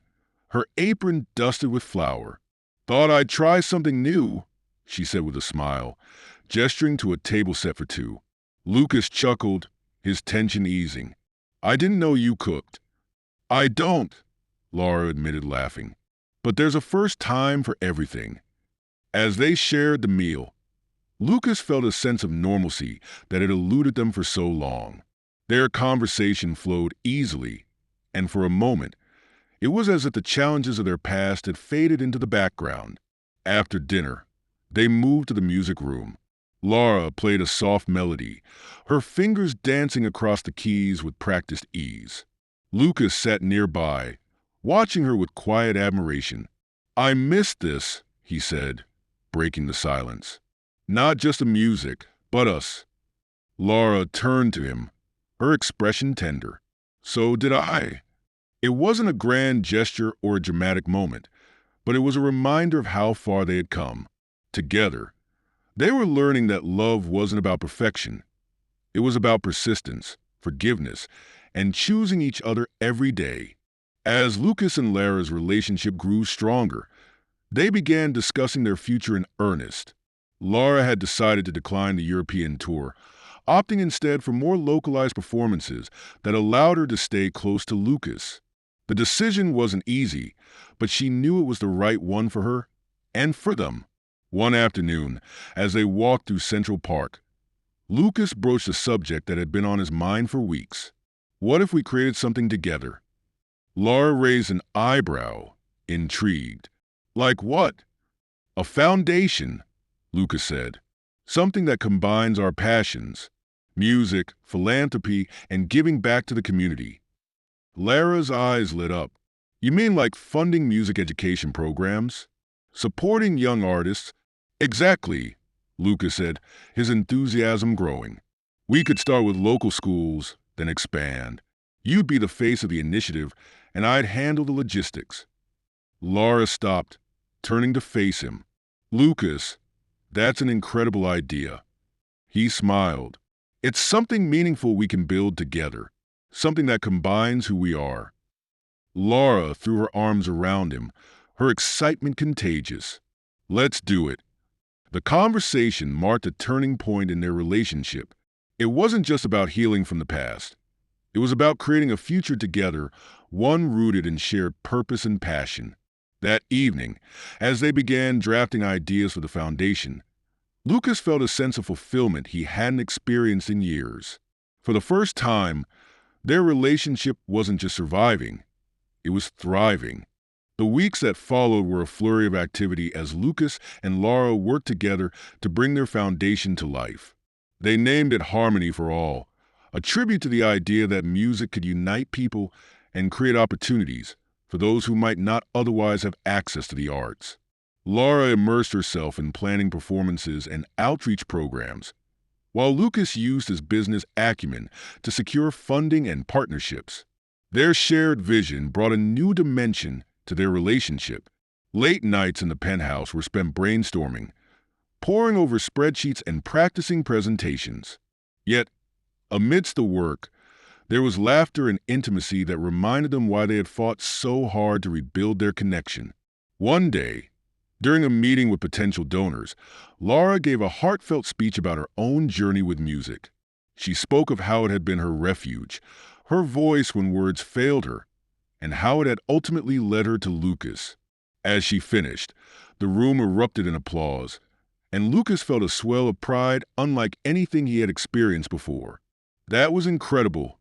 her apron dusted with flour. "Thought I'd try something new," she said with a smile, gesturing to a table set for two. Lucas chuckled, his tension easing. "I didn't know you cooked." "I don't," Lara admitted, laughing. "But there's a first time for everything." As they shared the meal, Lucas felt a sense of normalcy that had eluded them for so long. Their conversation flowed easily, and for a moment, it was as if the challenges of their past had faded into the background. After dinner, they moved to the music room. Lara played a soft melody, her fingers dancing across the keys with practiced ease. Lucas sat nearby, watching her with quiet admiration. "I missed this," he said, breaking the silence. "Not just the music, but us." Lara turned to him, her expression tender. "So did I." It wasn't a grand gesture or a dramatic moment, but it was a reminder of how far they had come. Together, they were learning that love wasn't about perfection. It was about persistence, forgiveness, and choosing each other every day. As Lucas and Lara's relationship grew stronger, they began discussing their future in earnest. Lara had decided to decline the European tour, opting instead for more localized performances that allowed her to stay close to Lucas. The decision wasn't easy, but she knew it was the right one for her and for them. One afternoon, as they walked through Central Park, Lucas broached a subject that had been on his mind for weeks. "What if we created something together?" Lara raised an eyebrow, intrigued. "Like what?" "A foundation," Lucas said. Something that combines our passions, music, philanthropy, and giving back to the community. Lara's eyes lit up. You mean like funding music education programs? Supporting young artists? Exactly, Lucas said, his enthusiasm growing. We could start with local schools, then expand. You'd be the face of the initiative, and I'd handle the logistics. Lara stopped, turning to face him. Lucas, that's an incredible idea. He smiled. It's something meaningful we can build together, something that combines who we are. Lara threw her arms around him, her excitement contagious. Let's do it. The conversation marked a turning point in their relationship. It wasn't just about healing from the past. It was about creating a future together, one rooted in shared purpose and passion. That evening, as they began drafting ideas for the foundation, Lucas felt a sense of fulfillment he hadn't experienced in years. For the first time, their relationship wasn't just surviving, it was thriving. The weeks that followed were a flurry of activity as Lucas and Lara worked together to bring their foundation to life. They named it Harmony for All, a tribute to the idea that music could unite people and create opportunities for those who might not otherwise have access to the arts. Lara immersed herself in planning performances and outreach programs, while Lucas used his business acumen to secure funding and partnerships. Their shared vision brought a new dimension to their relationship. Late nights in the penthouse were spent brainstorming, poring over spreadsheets and practicing presentations. Yet, amidst the work, there was laughter and intimacy that reminded them why they had fought so hard to rebuild their connection. One day, during a meeting with potential donors, Lara gave a heartfelt speech about her own journey with music. She spoke of how it had been her refuge, her voice when words failed her, and how it had ultimately led her to Lucas. As she finished, the room erupted in applause, and Lucas felt a swell of pride unlike anything he had experienced before. That was incredible,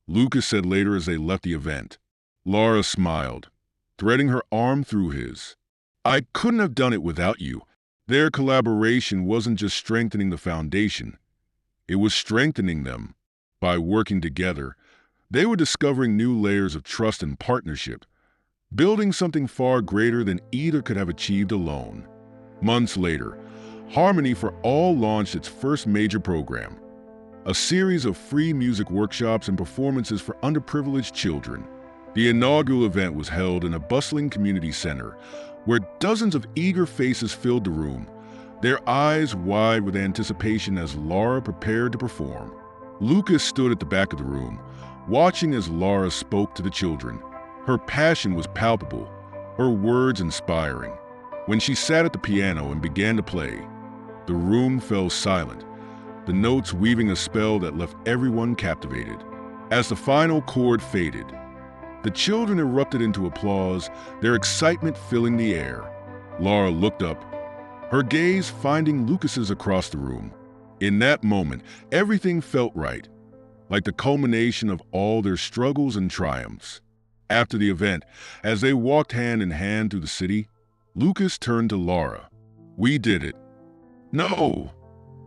Lucas said later as they left the event. Lara smiled, threading her arm through his. I couldn't have done it without you. Their collaboration wasn't just strengthening the foundation, it was strengthening them. By working together, they were discovering new layers of trust and partnership, building something far greater than either could have achieved alone. Months later, Harmony for All launched its first major program, a series of free music workshops and performances for underprivileged children. The inaugural event was held in a bustling community center, where dozens of eager faces filled the room, their eyes wide with anticipation as Lara prepared to perform. Lucas stood at the back of the room, watching as Lara spoke to the children. Her passion was palpable, her words inspiring. When she sat at the piano and began to play, the room fell silent, the notes weaving a spell that left everyone captivated. As the final chord faded, the children erupted into applause, their excitement filling the air. Lara looked up, her gaze finding Lucas's across the room. In that moment, everything felt right, like the culmination of all their struggles and triumphs. After the event, as they walked hand in hand through the city, Lucas turned to Lara. We did it. No,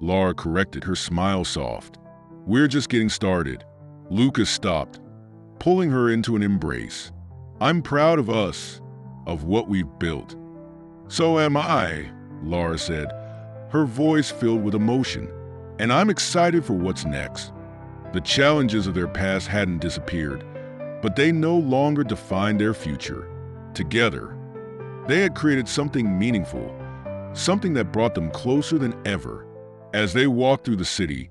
Lara corrected, her smile soft. We're just getting started. Lucas stopped, pulling her into an embrace. I'm proud of us, of what we've built. So am I, Lara said, her voice filled with emotion. And I'm excited for what's next. The challenges of their past hadn't disappeared, but they no longer defined their future. Together, they had created something meaningful, something that brought them closer than ever. As they walked through the city,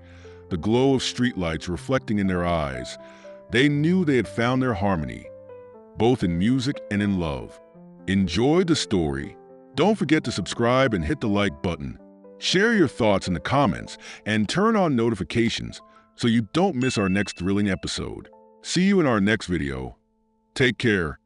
the glow of streetlights reflecting in their eyes, they knew they had found their harmony, both in music and in love. Enjoy the story. Don't forget to subscribe and hit the like button. Share your thoughts in the comments and turn on notifications so you don't miss our next thrilling episode. See you in our next video. Take care.